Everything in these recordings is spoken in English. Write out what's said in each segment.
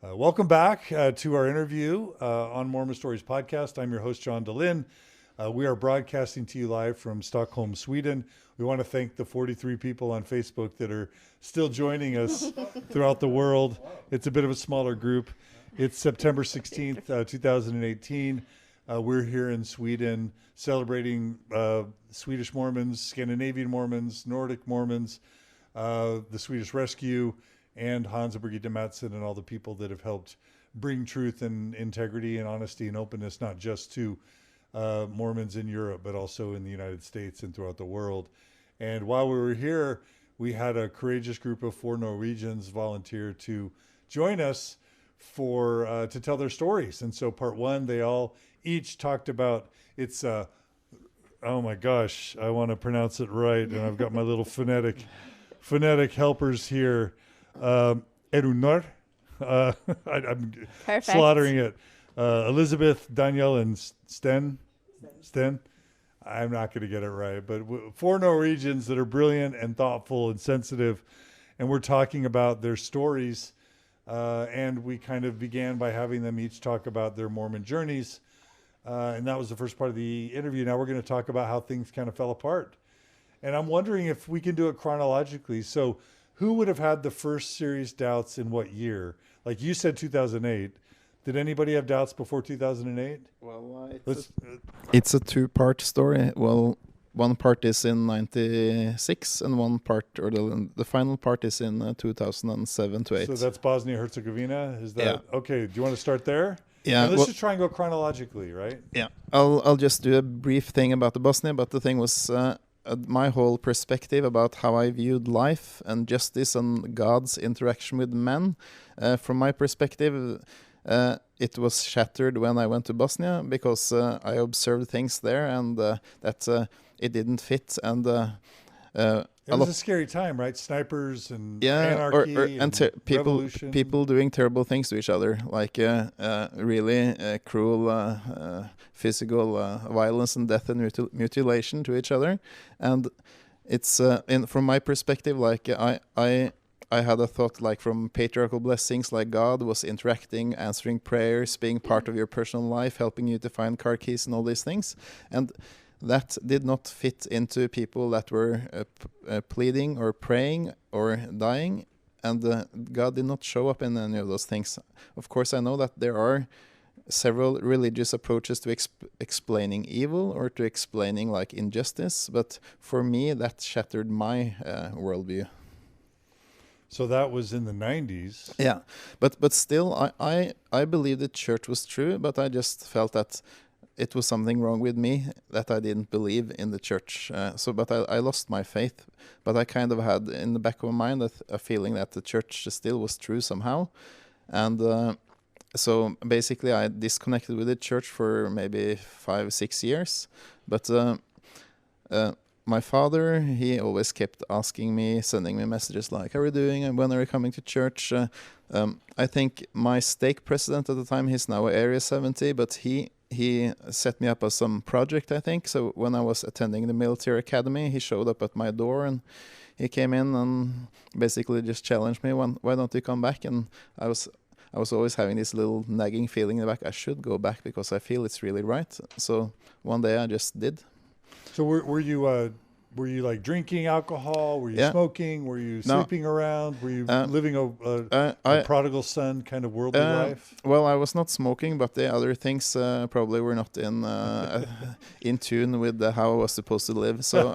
Welcome back to our interview on Mormon Stories podcast. I'm your host, John DeLynn. We are broadcasting to you live from Stockholm, Sweden. We want to thank the 43 people on Facebook that are still joining us throughout the world. It's a bit of a smaller group. It's September 16th, 2018. We're here in Sweden celebrating Swedish Mormons, Scandinavian Mormons, Nordic Mormons, the Swedish Rescue, and Hans and Birgitte Madsen and all the people that have helped bring truth and integrity and honesty and openness, not just to Mormons in Europe, but also in the United States and throughout the world. And while we were here, we had a courageous group of 4 Norwegians volunteer to join us to tell their stories. And so part 1, they all each talked about oh my gosh, I want to pronounce it right. And I've got my little phonetic helpers here. Runar. I'm Perfect. slaughtering it. Elisabeth, Daniel, and Stein. I'm not going to get it right, but 4 Norwegians that are brilliant and thoughtful and sensitive. And we're talking about their stories. And we kind of began by having them each talk about their Mormon journeys. And that was the first part of the interview. Now we're going to talk about how things kind of fell apart. And I'm wondering if we can do it chronologically. So who would have had the first serious doubts in what year? Like you said, 2008. Did anybody have doubts before 2008? Well, it's a 2-part story. Well, one part is in 96 and one part, or the final part is in 2007 to 8. So that's Bosnia-Herzegovina? Is that Yeah. Okay, do you want to start there? Yeah. And let's just try and go chronologically, right? Yeah. I'll just do a brief thing about the Bosnia, but the thing was my whole perspective about how I viewed life and justice and God's interaction with men. From my perspective, it was shattered when I went to Bosnia because I observed things there and that it didn't fit. And it was a scary time, right? Snipers and anarchy and revolution. People doing terrible things to each other, like really cruel physical violence and death and mutilation to each other. And it's from my perspective, like I had a thought, like, from patriarchal blessings, like God was interacting, answering prayers, being part of your personal life, helping you to find car keys and all these things. And that did not fit into people that were pleading or praying or dying. And God did not show up in any of those things. Of course, I know that there are several religious approaches to explaining evil or to explaining, like, injustice. But for me, that shattered my worldview. So that was in the 90s. Yeah, but still, I believe the church was true, but I just felt that it was something wrong with me, that I didn't believe in the church. But I lost my faith. But I kind of had in the back of my mind a feeling that the church still was true somehow. And so basically I disconnected with the church for maybe 5-6 years. But my father, he always kept asking me, sending me messages like, how are you doing and when are you coming to church? I think my stake president at the time, he's now Area 70, but he set me up as some project, I think. So when I was attending the military academy, he showed up at my door and he came in and basically just challenged me, why don't you come back? And I was always having this little nagging feeling in the back, I should go back because I feel it's really right. So one day I just did. So were you like drinking alcohol? Were you smoking? Were you sleeping around? Were you living a prodigal son kind of worldly life? Well, I was not smoking, but the other things probably were not in tune with how I was supposed to live. So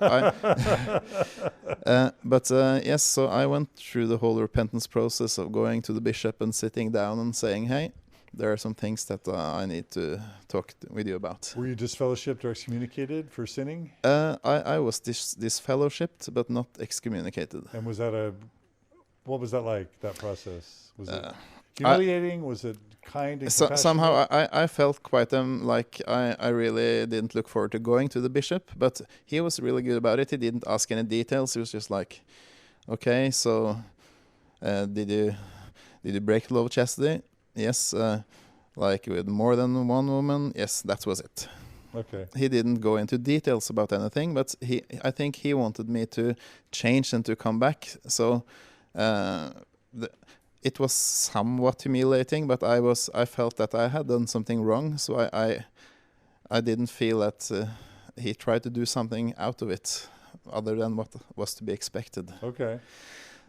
yes, so I went through the whole repentance process of going to the bishop and sitting down and saying, hey, there are some things that I need to talk with you about. Were you disfellowshipped or excommunicated for sinning? I was disfellowshipped, but not excommunicated. And what was that like, that process? Was it humiliating? Was it kind and compassionate? Somehow I felt quite like I really didn't look forward to going to the bishop, but he was really good about it. He didn't ask any details. He was just like, okay, so did you break the law of chastity? Yes, like with more than one woman. Yes, that was it. Okay. He didn't go into details about anything, but I think he wanted me to change and to come back. So it was somewhat humiliating, but I felt that I had done something wrong, so I didn't feel that he tried to do something out of it other than what was to be expected. Okay.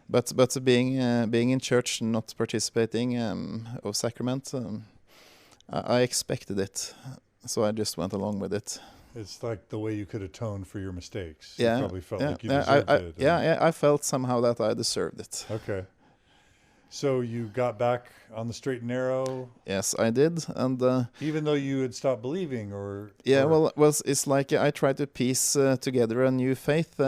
But being in church, not participating of sacrament, I expected it, so I just went along with it. It's like the way you could atone for your mistakes. Yeah, You probably felt yeah, like you yeah, deserved it. I felt somehow that I deserved it. Okay. So you got back on the straight and narrow, Yes, I did, and even though you had stopped believing, or yeah, or, well, it's like I tried to piece together a new faith,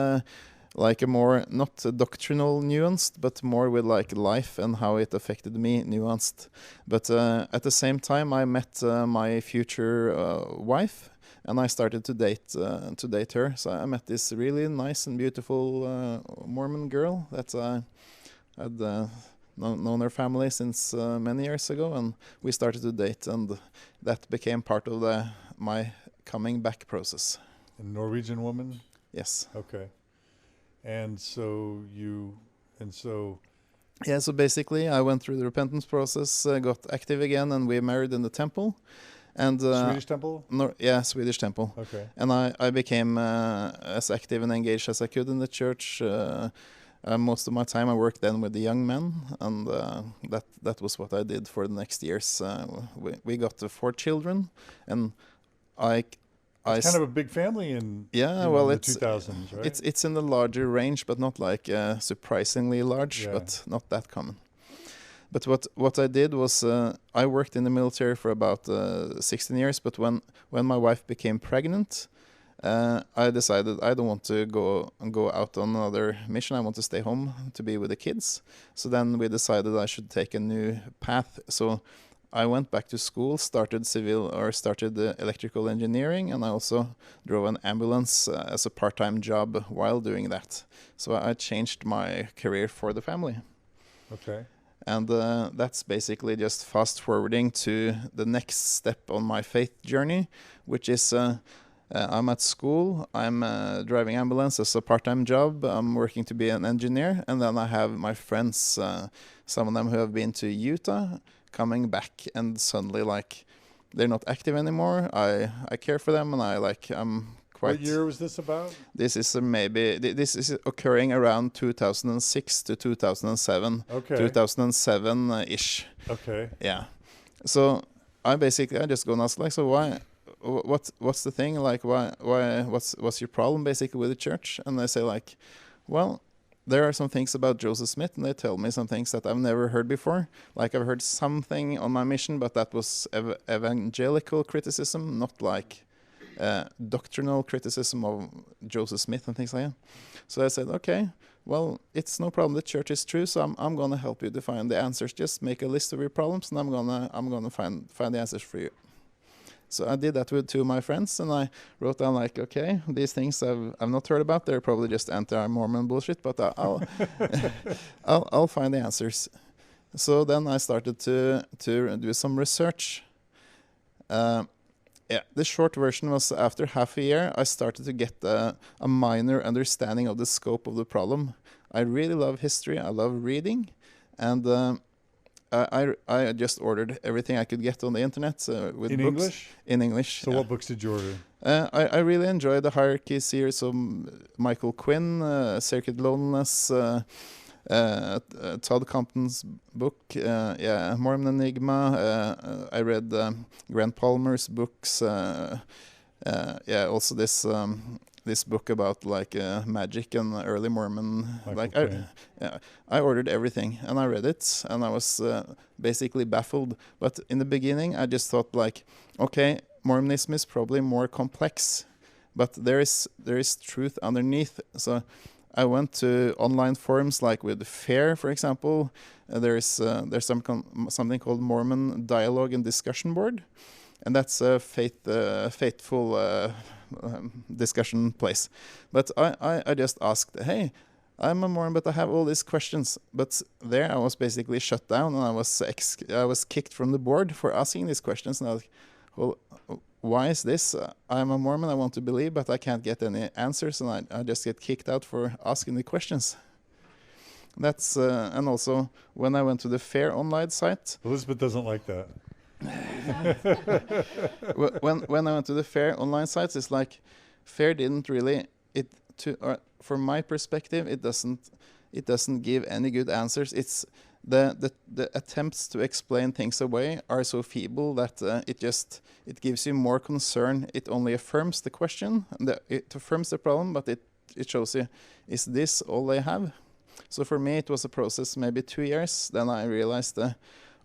like a more not doctrinal nuanced, but more with like life and how it affected me nuanced. But at the same time, I met my future wife, and I started to date her. So I met this really nice and beautiful Mormon girl that I had known her family since many years ago, and we started to date, and that became part of my coming back process. a Norwegian woman. Yes. Okay. And so Yeah, so basically I went through the repentance process, got active again, and we married in the temple. And Swedish temple. Swedish temple. Okay. And I became as active and engaged as I could in the church. Most of my time I worked then with the young men, and that was what I did for the next years. We got 4 children, and It's kind of a big family in well, in the it's 2000s, right? it's in the larger range, but not like surprisingly large, Yeah. but not that common. But what I did was I worked in the military for about 16 years. But when my wife became pregnant, I decided I don't want to go out on another mission. I want to stay home to be with the kids. So then we decided I should take a new path. So I went back to school, started electrical engineering, and I also drove an ambulance as a part-time job while doing that. So I changed my career for the family. Okay. And that's basically just fast forwarding to the next step on my faith journey, which is I'm at school, I'm driving ambulance as a part-time job, I'm working to be an engineer, and then I have my friends, some of them who have been to Utah, coming back, and suddenly like they're not active anymore. I care for them, and I'm quite. What year was this about? This is this is occurring around 2006 to 2007. Okay. 2007 ish. Okay. Yeah. So I just go and ask, like, so what's the thing, like what's your problem basically with the church? And they say like, well, there are some things about Joseph Smith, and they tell me some things that I've never heard before. Like I've heard something on my mission, but that was evangelical criticism, not like doctrinal criticism of Joseph Smith and things like that. So I said, okay, well, it's no problem. The church is true, so I'm gonna help you to find the answers. Just make a list of your problems, and I'm gonna find the answers for you. So I did that with 2 of my friends, and I wrote down like, okay, these things I've not heard about. They're probably just anti-Mormon bullshit, but I'll I'll find the answers. So then I started to do some research. The short version was after half a year, I started to get a minor understanding of the scope of the problem. I really love history. I love reading, and I just ordered everything I could get on the internet with In books. English? In English. So what books did you order? I really enjoyed the Hierarchy series of Michael Quinn, Sacred Loneliness, Todd Compton's book, Mormon Enigma. I read Grant Palmer's books. Also this book about like magic and early Mormon. I ordered everything and I read it, and I was basically baffled. But in the beginning, I just thought like, okay, Mormonism is probably more complex, but there is truth underneath. So I went to online forums like with FAIR, for example. There's something called Mormon Dialogue and Discussion Board, and that's a faithful discussion place. But I just asked, hey, I'm a Mormon, but I have all these questions. But there I was basically shut down, and I was kicked from the board for asking these questions. And I was like, well, why is this? I'm a Mormon, I want to believe, but I can't get any answers, and I just get kicked out for asking the questions. That's and also when I went to the Fair online site. Elisabeth doesn't like that. when I went to the Fair online sites, it's like Fair didn't really from my perspective, it doesn't give any good answers. It's the attempts to explain things away are so feeble that it gives you more concern. It only affirms the question, it affirms the problem, but it shows you, is this all they have? So for me, it was a process, maybe 2 years. Then I realized,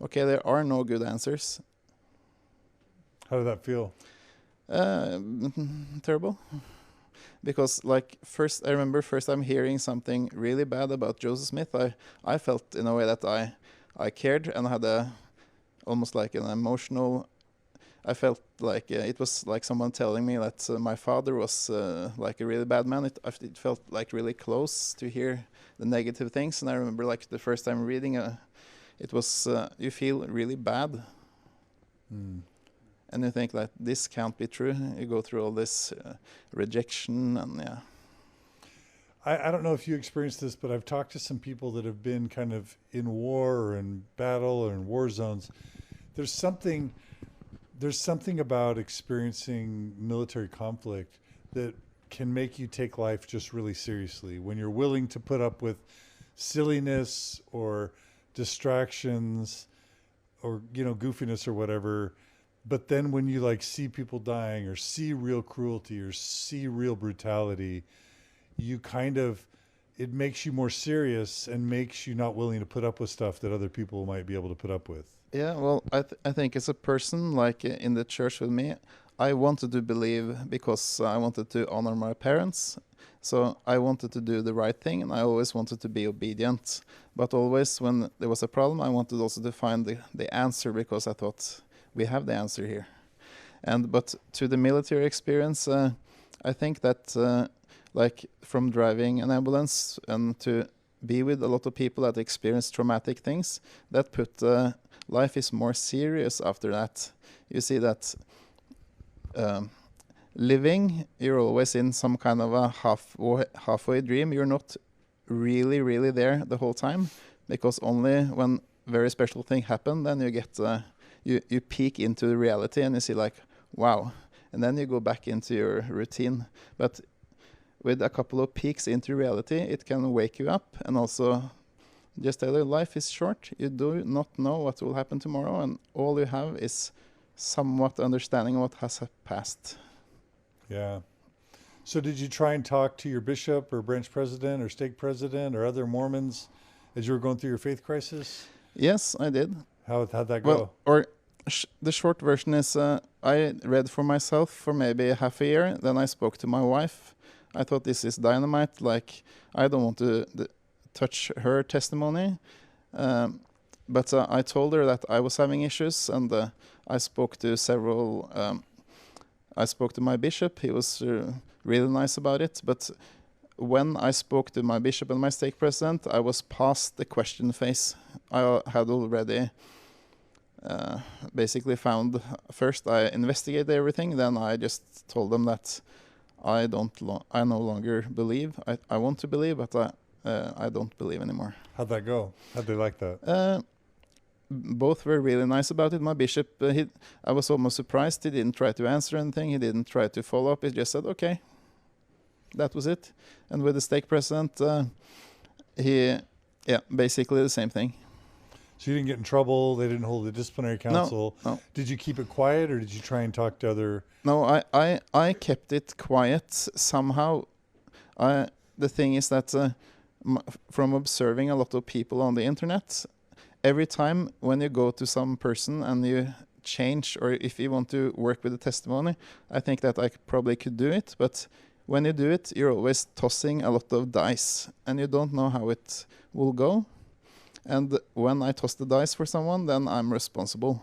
okay, there are no good answers. How did that feel? Terrible. Because like I remember first time hearing something really bad about Joseph Smith, I felt in a way that I cared and had almost like an emotional. I felt like it was like someone telling me that my father was like a really bad man. It felt like really close to hear the negative things. And I remember like the first time reading, it was you feel really bad. Mm. And you think that this can't be true. You go through all this rejection and yeah. I don't know if you experienced this, but I've talked to some people that have been kind of in war or in battle or in war zones. There's something about experiencing military conflict that can make you take life just really seriously. When you're willing to put up with silliness or distractions or, goofiness or whatever. But then when you like see people dying or see real cruelty or see real brutality, it makes you more serious and makes you not willing to put up with stuff that other people might be able to put up with. Yeah, well, I think as a person, like in the church with me, I wanted to believe because I wanted to honor my parents. So I wanted to do the right thing, and I always wanted to be obedient. But always when there was a problem, I wanted also to find the answer, because I thought we have the answer here. But to the military experience, I think that like from driving an ambulance and to be with a lot of people that experience traumatic things, that put life is more serious after that. You see that living, you're always in some kind of a halfway dream. You're not really, really there the whole time, because only when very special thing happen, then you get you peek into the reality and you see like, wow, and then you go back into your routine. But with a couple of peeks into reality, it can wake you up and also just tell you life is short. You do not know what will happen tomorrow, and all you have is somewhat understanding of what has passed. Yeah. So did you try and talk to your bishop or branch president or stake president or other Mormons as you were going through your faith crisis? Yes, I did. How'd that go? Well, the short version is I read for myself for maybe half a year. Then I spoke to my wife. I thought this is dynamite. Like, I don't want to touch her testimony. But I told her that I was having issues, and I spoke to several. I spoke to my bishop. He was really nice about it. But when I spoke to my bishop and my stake president, I was past the question phase. I had already basically found, first I investigated everything, then I just told them that I no longer believe. I want to believe, but I don't believe anymore. How'd that go? How'd they like that? Both were really nice about it. My bishop, I was almost surprised. He didn't try to answer anything. He didn't try to follow up. He just said, okay. That was it. And with the stake president, basically the same thing. So you didn't get in trouble? They didn't hold a disciplinary council? No. Did you keep it quiet, or did you try and talk to other... No, I kept it quiet somehow. The thing is that from observing a lot of people on the internet, every time when you go to some person and you change, or if you want to work with a testimony, I think that I probably could do it. But when you do it, you're always tossing a lot of dice, and you don't know how it will go. And when I toss the dice for someone, then I'm responsible.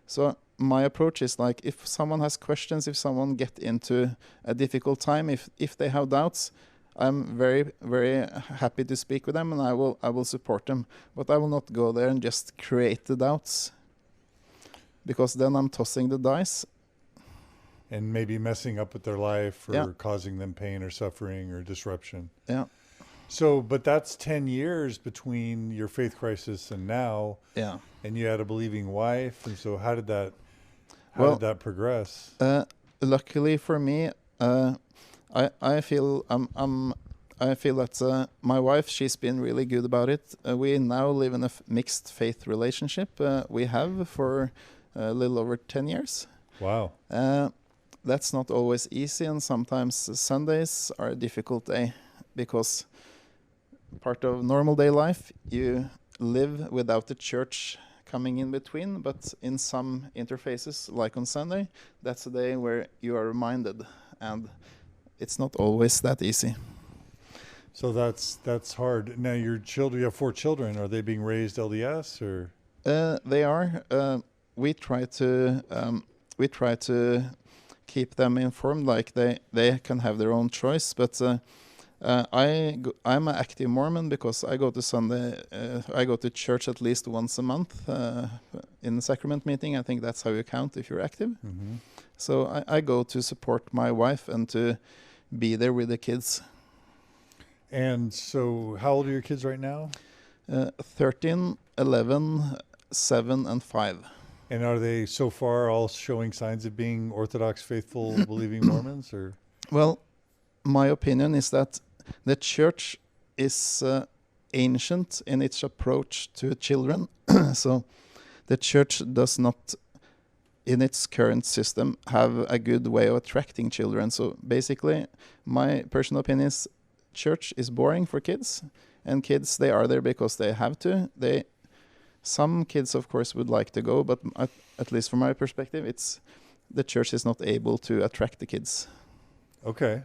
So my approach is like, if someone has questions, if someone get into a difficult time, if they have doubts, I'm very, very happy to speak with them, and I will support them. But I will not go there and just create the doubts, because then I'm tossing the dice. And maybe messing up with their life, or causing them pain or suffering or disruption. Yeah. So, but that's 10 years between your faith crisis and now, Yeah. and you had a believing wife. And so how did that Well, progress? luckily for me, I feel I feel that my wife, she's been really good about it. We now live in a mixed faith relationship. We have for a little over 10 years. Wow. That's not always easy, and sometimes Sundays are a difficult day because part of normal day life, you live without the church coming in between, but in some interfaces, like on Sunday, that's a day where you are reminded, and it's not always that easy. So that's hard. Now your children, you have 4 children. Are they being raised LDS or? They are. We try to keep them informed, like they can have their own choice, but I'm an active Mormon because I go to I go to church at least once a month in the sacrament meeting. I think that's how you count if you're active. Mm-hmm. So I go to support my wife and to be there with the kids. And so how old are your kids right now? 13, 11, 7, and 5. And are they so far all showing signs of being Orthodox, faithful, believing Mormons? Or Well, my opinion is that the church is ancient in its approach to children. So the church does not, in its current system, have a good way of attracting children. So basically, my personal opinion is church is boring for kids, and kids, they are there because they have to. Some kids, of course, would like to go, but at least from my perspective, the church is not able to attract the kids. okay.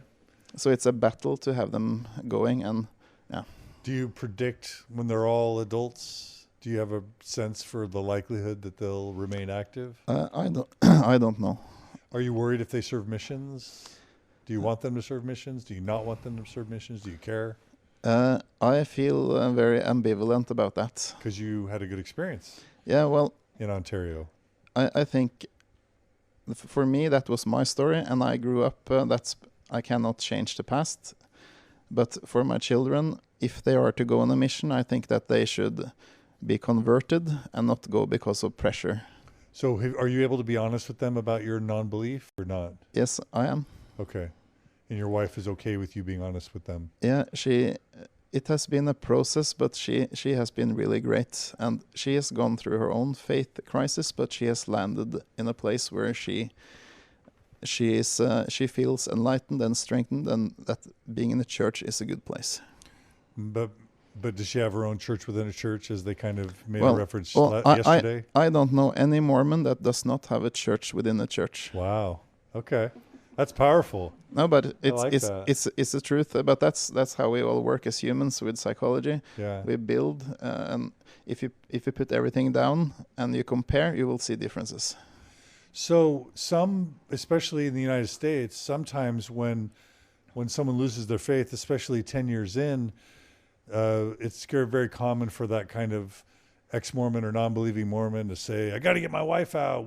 So it's a battle to have them going, and yeah. Do you predict when they're all adults? Do you have a sense for the likelihood that they'll remain active? I don't. I don't know. Are you worried if they serve missions? Do you want them to serve missions? Do you not want them to serve missions? Do you care? I feel very ambivalent about that. Because you had a good experience. Yeah, well, in Ontario. I think for me that was my story, and I grew up. I cannot change the past. But for my children, if they are to go on a mission, I think that they should be converted and not go because of pressure. So are you able to be honest with them about your non-belief or not? Yes, I am. Okay. And your wife is okay with you being honest with them? Yeah, it has been a process, but she has been really great. And she has gone through her own faith crisis, but she has landed in a place where she feels enlightened and strengthened, and that being in the church is a good place. But does she have her own church within a church, as they kind of made a reference yesterday? I don't know any Mormon that does not have a church within a church. Wow. Okay. That's powerful. No, but it's the truth. But that's how we all work as humans with psychology. Yeah. We build, and if you put everything down and you compare, you will see differences. So especially in the United States, sometimes when someone loses their faith, especially 10 years in, it's very common for that kind of ex-Mormon or non-believing Mormon to say, I got to get my wife out.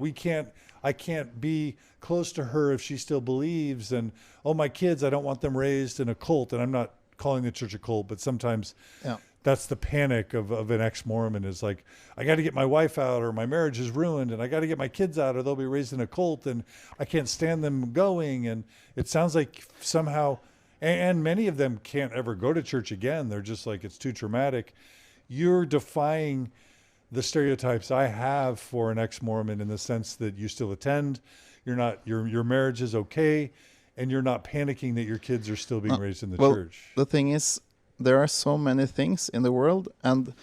I can't be close to her if she still believes. And, oh, my kids, I don't want them raised in a cult. And I'm not calling the church a cult, but sometimes that's the panic of an ex-Mormon is like, I got to get my wife out or my marriage is ruined, and I got to get my kids out or they'll be raised in a cult and I can't stand them going. And it sounds like somehow, and many of them can't ever go to church again. They're just like, it's too traumatic. You're defying the stereotypes I have for an ex-Mormon in the sense that you still attend, your marriage is okay, and you're not panicking that your kids are still being raised in the church. The thing is, there are so many things in the world, and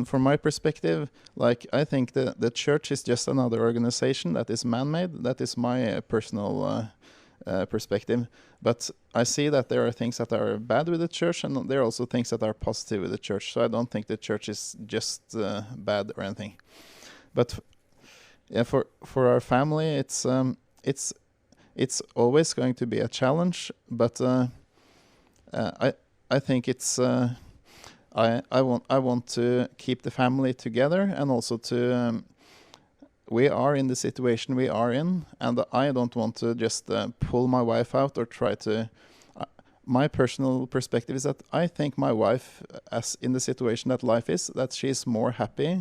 from my perspective, like, I think the church is just another organization that is man-made. That is my personal perspective. But I see that there are things that are bad with the church, and there are also things that are positive with the church. So I don't think the church is just bad or anything. But yeah, for our family, it's always going to be a challenge. But I think it's I want to keep the family together, and also to we are in the situation we are in, and I don't want to just pull my wife out or try to. my personal perspective is that I think my wife, as in the situation that life is, that she's more happy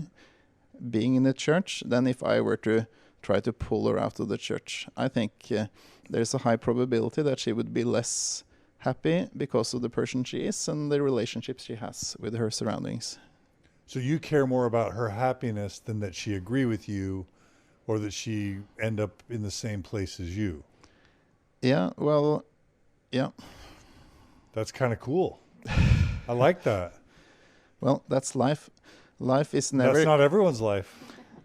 being in the church than if I were to try to pull her out of the church. I think there's a high probability that she would be less happy because of the person she is and the relationships she has with her surroundings. So you care more about her happiness than that she agree with you or that she end up in the same place as you. Yeah, well, yeah. That's kind of cool. I like that. Well, that's life. Life is never... That's not everyone's life.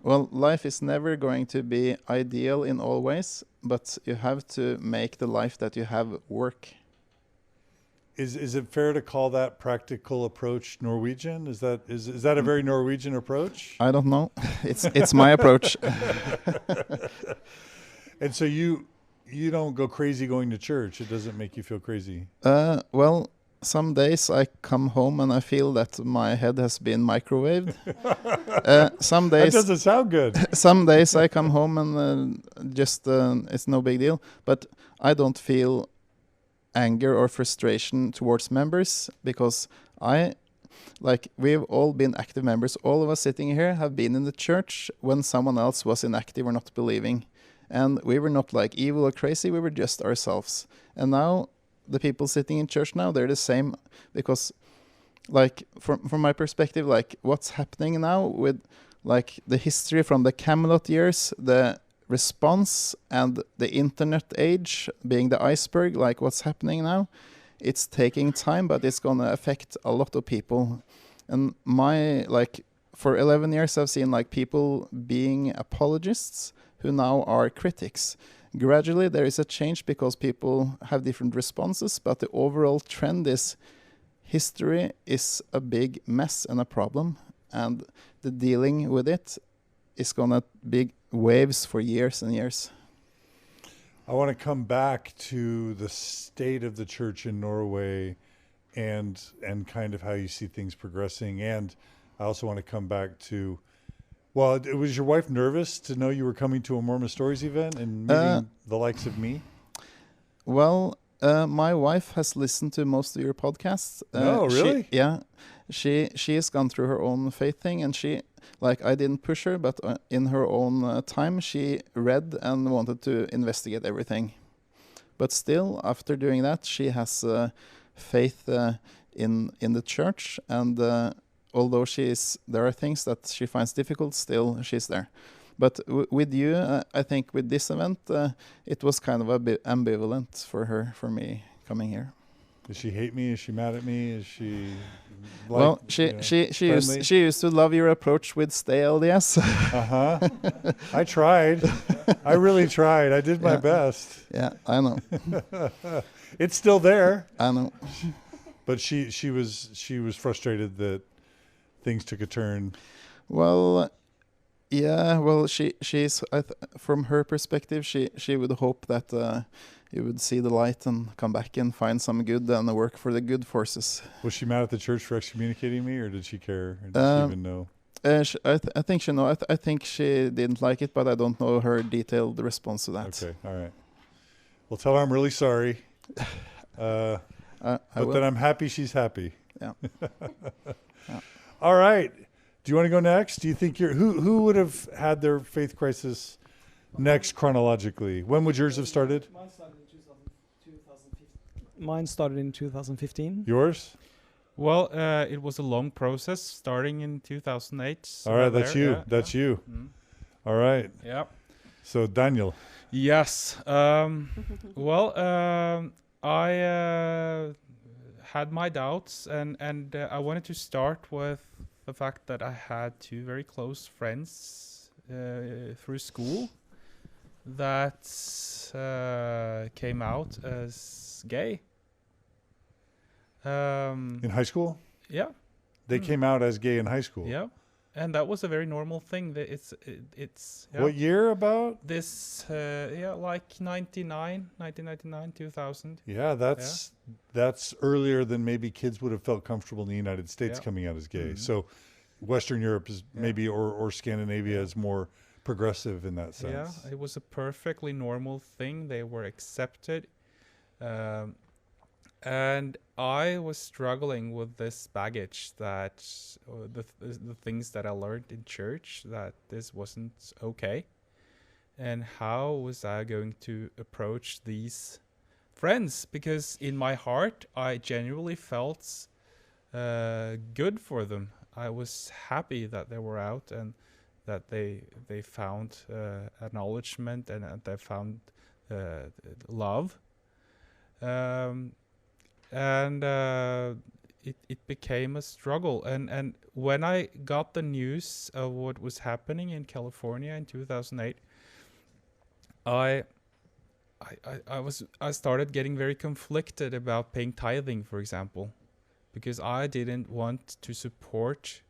Well, life is never going to be ideal in all ways, but you have to make the life that you have work. Is it fair to call that practical approach Norwegian? Is that a very Norwegian approach? I don't know. It's my approach. And so you don't go crazy going to church. It doesn't make you feel crazy. Well, some days I come home and I feel that my head has been microwaved. Some days That doesn't sound good. some days I come home and it's no big deal. But I don't feel anger or frustration towards members because we've all been active members. All of us sitting here have been in the church when someone else was inactive or not believing. And we were not like evil or crazy, we were just ourselves. And now the people sitting in church now, they're the same because like from my perspective, like what's happening now with like the history from the Camelot years, the response and the internet age being the iceberg, like what's happening now, it's taking time, but it's going to affect a lot of people. And for 11 years I've seen like people being apologists who now are critics. Gradually there is a change because people have different responses, but the overall trend is history is a big mess and a problem, and the dealing with it is going to be waves for years and years. I want to come back to the state of the church in Norway and kind of how you see things progressing. And I also want to come back to, well, was your wife nervous to know you were coming to a Mormon Stories event and meeting the likes of me? Well, my wife has listened to most of your podcasts. Oh, really? She has gone through her own faith thing, and she, like, I didn't push her, but in her own time, she read and wanted to investigate everything. But still, after doing that, she has faith in the church, and although there are things that she finds difficult, still she's there. But with you, I think with this event, it was kind of a bit ambivalent for me coming here. Does she hate me? Is she mad at me? Is she she used to love your approach with stay LDS. I tried. I really tried. I did my best. Yeah, I know. It's still there. I know. But she was frustrated that things took a turn. Well, yeah. Well, she's from her perspective, she would hope that you would see the light and come back and find some good and work for the good forces. Was she mad at the church for excommunicating me, or did she care? Or did she even know? I think she know. I think she didn't like it, but I don't know her detailed response to that. Okay, all right. Well, tell her I'm really sorry. But then I'm happy she's happy. Yeah. Yeah. All right. Do you want to go next? Do you think who would have had their faith crisis next chronologically? When would yours have started? Mine started in 2015. Yours? Well, it was a long process starting in 2008. All right, that's you. Yeah, that's you. Mm. All right. Yeah. So Daniel. Yes. Well, I had my doubts, and I wanted to start with the fact that I had two very close friends through school that came out as gay. In high school? Yeah. They came out as gay in high school? Yeah. And that was a very normal thing. That it's yeah. What year about? This, like 1999, 2000. Yeah, that's earlier than maybe kids would have felt comfortable in the United States coming out as gay. Mm-hmm. So Western Europe is maybe, or Scandinavia is more progressive in that sense. Yeah, it was a perfectly normal thing. They were accepted. And I was struggling with this baggage that the things that I learned in church, that this wasn't okay. And how was I going to approach these friends? Because in my heart, I genuinely felt good for them. I was happy that they were out and that they found acknowledgement and they found love. And it became a struggle. And when I got the news of what was happening in California in 2008, I started getting very conflicted about paying tithing, for example, because I didn't want to support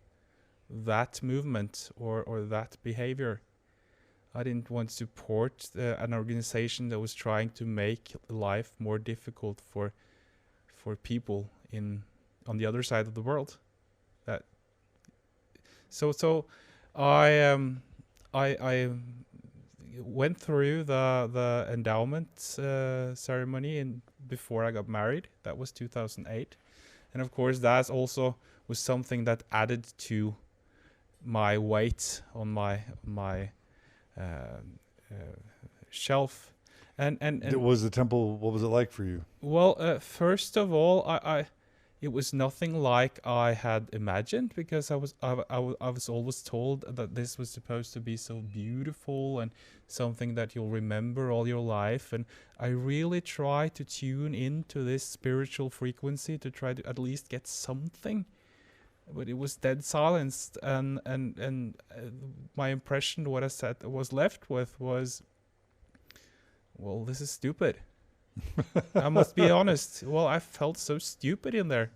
that movement or that behavior. I didn't want to support an organization that was trying to make life more difficult for people on the other side of the world. So I went through the endowment ceremony before I got married. That was 2008, and of course that also was something that added to my weight on my shelf. And was the temple, what was it like for you? Well, first of all, it was nothing like I had imagined, because I was always told that this was supposed to be so beautiful and something that you'll remember all your life. And I really tried to tune into this spiritual frequency to try to at least get something, but it was dead silence. And my impression, what I was left with was, well, this is stupid. I must be honest. Well, I felt so stupid in there,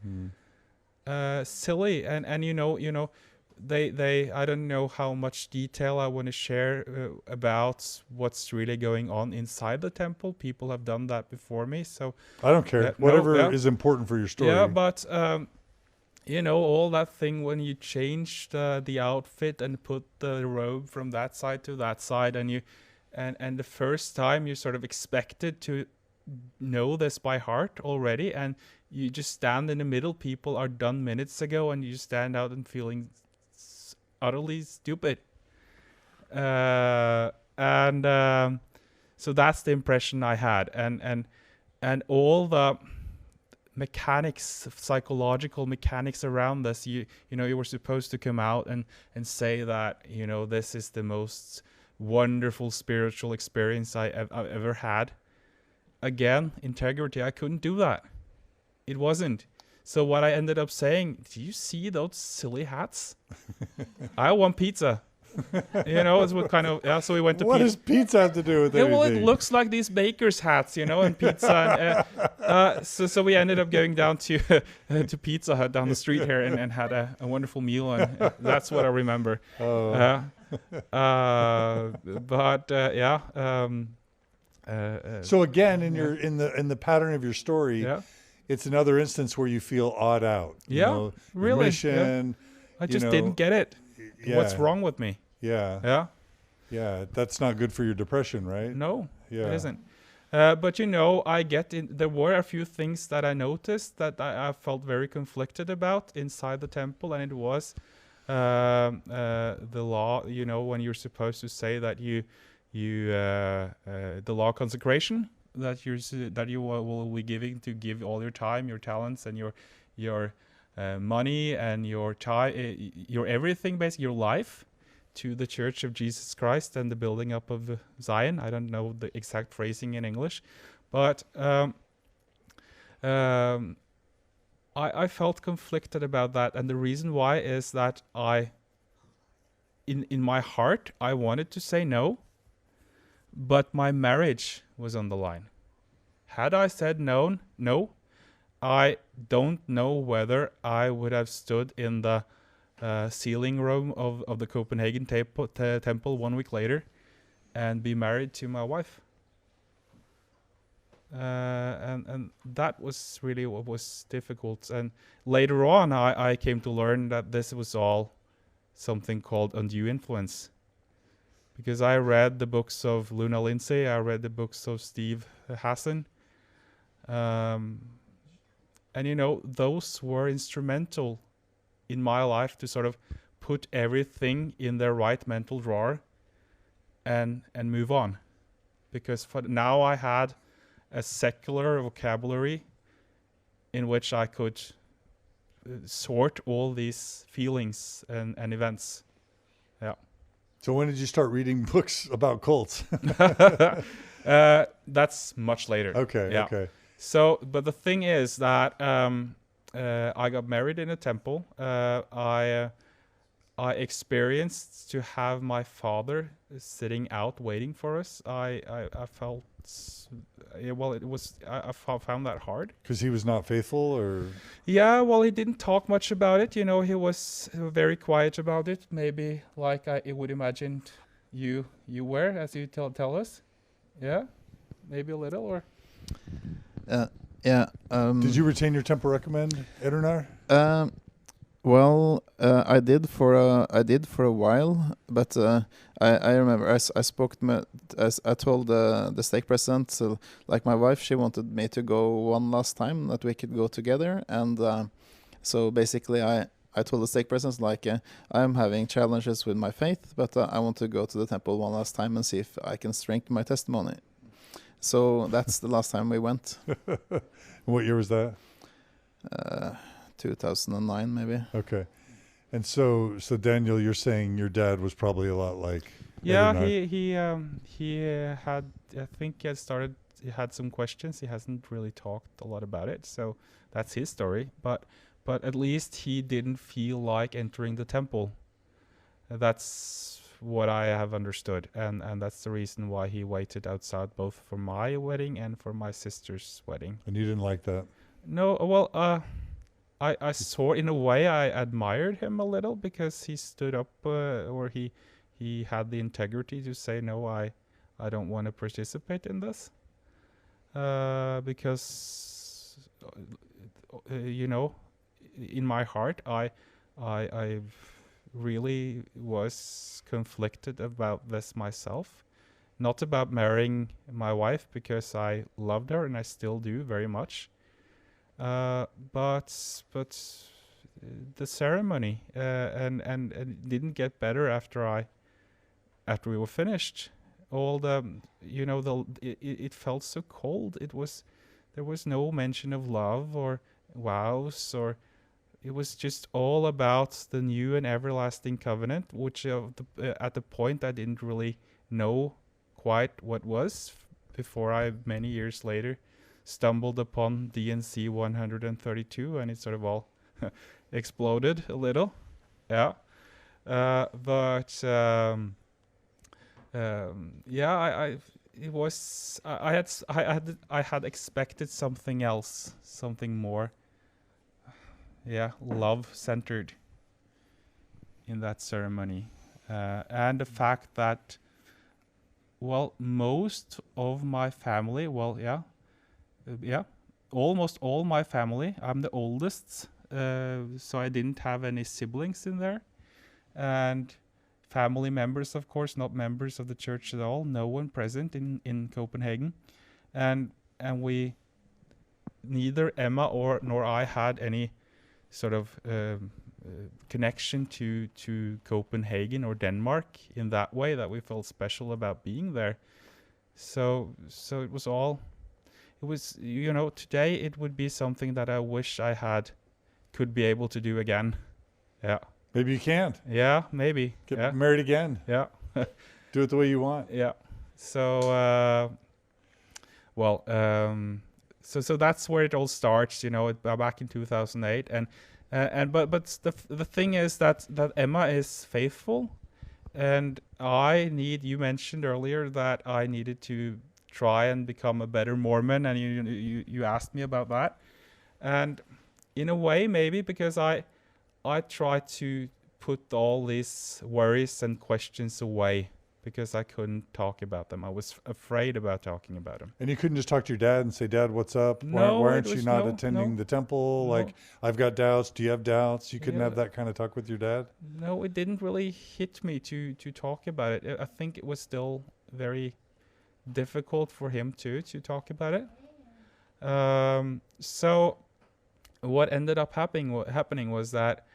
silly, and you know, they I don't know how much detail I want to share about what's really going on inside the temple. People have done that before me, so I don't care. Whatever is important for your story. Yeah, but you know, all that thing when you change the outfit and put the robe from that side to that side, and you. And the first time you're sort of expected to know this by heart already, and you just stand in the middle. People are done minutes ago, and you just stand out and feeling utterly stupid. So that's the impression I had, and all the mechanics, psychological mechanics around this. You know, you were supposed to come out and say that, you know, this is the most wonderful spiritual experience I've ever had. Again, integrity, I couldn't do that. It wasn't. So what I ended up saying, do you see those silly hats? I want pizza. You know, it's what kind of, yeah, so we went to What does pizza have to do with anything? Well, it looks like these baker's hats, you know, and pizza. So we ended up going down to Pizza Hut down the street here and had a wonderful meal, and that's what I remember. Oh. So again, in the pattern of your story, it's another instance where you feel odd out. You know, really. Mission, I just didn't get it. Yeah. What's wrong with me? Yeah. That's not good for your depression, right? No, it isn't. But you know, there were a few things that I noticed that I felt very conflicted about inside the temple, and it was the law. You know, when you're supposed to say that the law of consecration, that you will be giving to give all your time, your talents, and your money and your time, your everything, basically your life, to the Church of Jesus Christ and the building up of Zion. I don't know the exact phrasing in English, but I felt conflicted about that, and the reason why is that in my heart, I wanted to say no, but my marriage was on the line. Had I said no, I don't know whether I would have stood in the sealing room of the Copenhagen temple 1 week later and be married to my wife. And that was really what was difficult. And later on, I came to learn that this was all something called undue influence. Because I read the books of Luna Lindsay, I read the books of Steve Hassan, you know, those were instrumental in my life to sort of put everything in their right mental drawer and move on. Because for now I had a secular vocabulary in which I could sort all these feelings and events. Yeah. So when did you start reading books about cults? That's much later. Okay. Yeah. Okay. So, but the thing is that I got married in a temple. I experienced to have my father sitting out waiting for us. I felt, well, it was, I found that hard. Because he was not faithful, or? Yeah, well, he didn't talk much about it. You know, he was very quiet about it. Maybe like I would imagine you were, as you tell us. Yeah, maybe a little, or? Yeah. Did you retain your temple recommend, Runar? Well, I did for a while, but I remember I spoke to I told the stake president, so, like my wife, she wanted me to go one last time that we could go together, and so basically I told the stake president, like, I'm having challenges with my faith, but I want to go to the temple one last time and see if I can strengthen my testimony. So that's the last time we went. What year was that? 2009 maybe. Okay. And so Daniel, you're saying your dad was probably a lot like Yeah, Runar. he had, I think he had some questions. He hasn't really talked a lot about it, so that's his story. But at least he didn't feel like entering the temple. That's what I have understood, and that's the reason why he waited outside both for my wedding and for my sister's wedding. And you didn't like that? No, well, I saw, in a way, I admired him a little, because he stood up, or he had the integrity to say, no, I don't want to participate in this, because you know, in my heart, I really was conflicted about this myself. Not about marrying my wife, because I loved her and I still do very much. But the ceremony and it didn't get better after we were finished. All the, you know, it felt so cold. There was no mention of love or vows, or it was just all about the new and everlasting covenant, which at the point I didn't really know quite what was, before I, many years later, stumbled upon DNC 132, and it sort of all exploded a little. Yeah. But yeah, I had expected something else, something more, love centered in that ceremony, and the fact that, well, most of my family, almost all my family, I'm the oldest, so I didn't have any siblings in there, and family members, of course, not members of the church at all, no one present in Copenhagen, and we, neither Emma nor I had any sort of connection to Copenhagen or Denmark in that way, that we felt special about being there. So it was all, it was, you know, today it would be something that I wish I could be able to do again. Yeah. Maybe you can't. Yeah, maybe. Get married again. Yeah. Do it the way you want. Yeah. So, so that's where it all starts, you know, back in 2008, but the thing is that Emma is faithful, and you mentioned earlier that I needed to try and become a better Mormon, and you asked me about that, and in a way maybe because I tried to put all these worries and questions away, because I couldn't talk about them. I was afraid about talking about them. And you couldn't just talk to your dad and say, Dad, what's up? No, why aren't you not attending the temple? No. Like, I've got doubts. Do you have doubts? You couldn't have that kind of talk with your dad? No, it didn't really hit me to talk about it. I think it was still very difficult for him to talk about it. So what ended up happening was that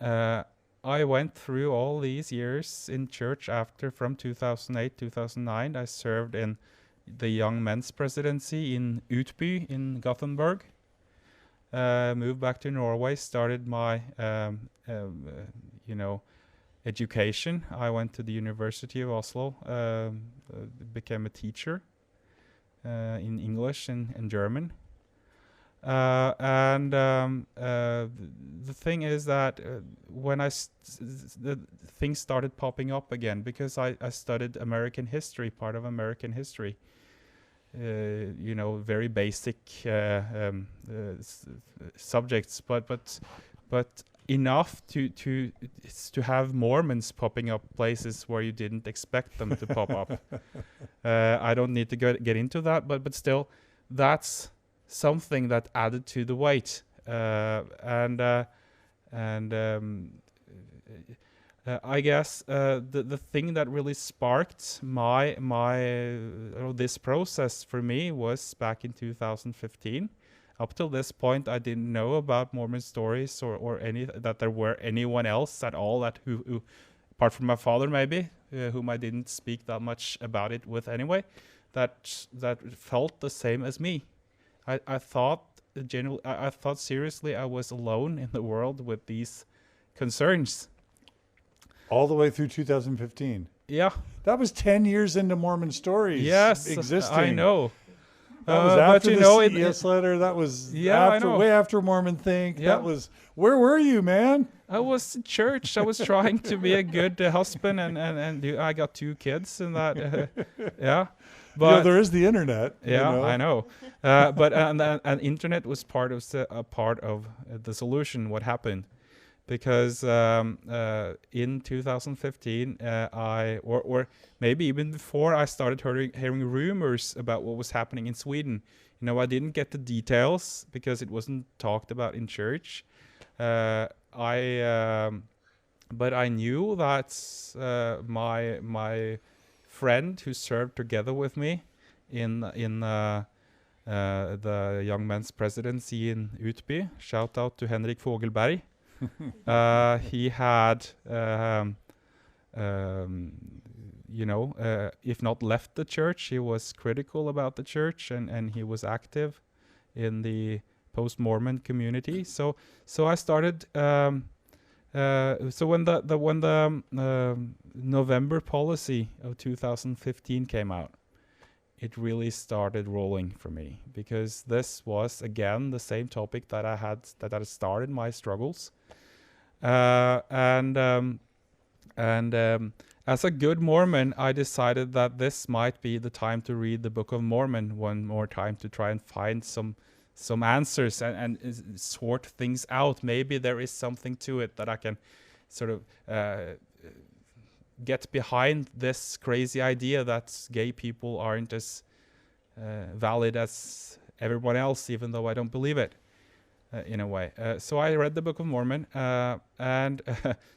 I went through all these years in church from 2008, 2009. I served in the Young Men's Presidency in Utby in Gothenburg. Moved back to Norway, started my, education. I went to the University of Oslo, became a teacher in English and German. The thing is that when the things started popping up again, because I studied American history, part of American history, very basic subjects, but enough to have Mormons popping up places where you didn't expect them to pop up. I don't need to get into that, but still, that's something that added to the weight, I guess the thing that really sparked my this process for me was back in 2015. Up till this point, I didn't know about Mormon stories or any that there were anyone else at all who apart from my father maybe, whom I didn't speak that much about it with anyway, that felt the same as me. I thought seriously I was alone in the world with these concerns. All the way through 2015. Yeah. That was 10 years into Mormon Stories existing. I know. That was after the CES letter. letter. That was way after Mormon Think. Yeah. That was, where were you, man? I was in church. I was trying to be a good husband, and I got 2 kids, and that, yeah. But there is the internet. Yeah, I know. But and internet was part of the solution. What happened? Because in 2015, or maybe even before, I started hearing rumors about what was happening in Sweden. I didn't get the details because it wasn't talked about in church. But I knew that my friend who served together with me in the Young Men's Presidency in Utby, shout out to Henrik Fogelberg. He had, if not left the church, he was critical about the church, and he was active in the post-Mormon community. So I started. So when the November policy of 2015 came out, it really started rolling for me, because this was again the same topic that I started my struggles. As a good Mormon, I decided that this might be the time to read the Book of Mormon one more time to try and find some answers and sort things out. Maybe there is something to it that I can sort of get behind this crazy idea that gay people aren't as valid as everyone else, even though I don't believe it. In a way. So I read the Book of Mormon, and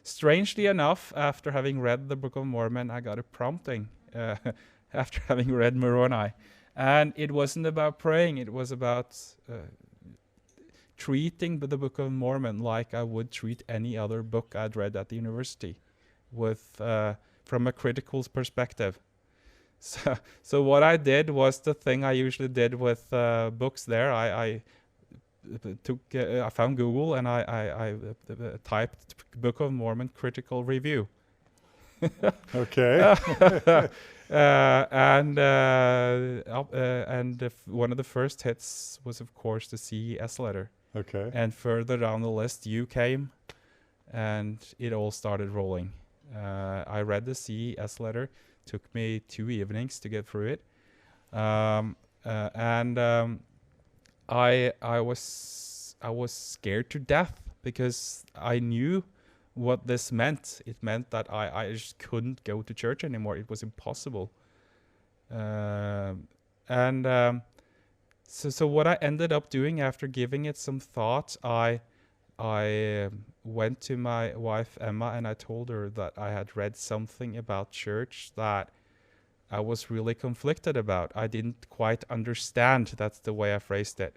strangely enough, after having read the Book of Mormon, I got a prompting after having read Moroni. And it wasn't about praying, it was about treating the Book of Mormon like I would treat any other book I'd read at the university, with from a critical perspective. So what I did was the thing I usually did with books there. I found Google and I typed Book of Mormon critical review. Okay. And one of the first hits was, of course, the CES letter. Okay. And further down the list, you came, and it all started rolling. I read the CES letter. Took me 2 evenings to get through it. I was scared to death, because I knew what this meant. It meant that I just couldn't go to church anymore. It was impossible. So what I ended up doing after giving it some thought, I went to my wife Emma and I told her that I had read something about church that I was really conflicted about. I didn't quite understand. That's the way I phrased it.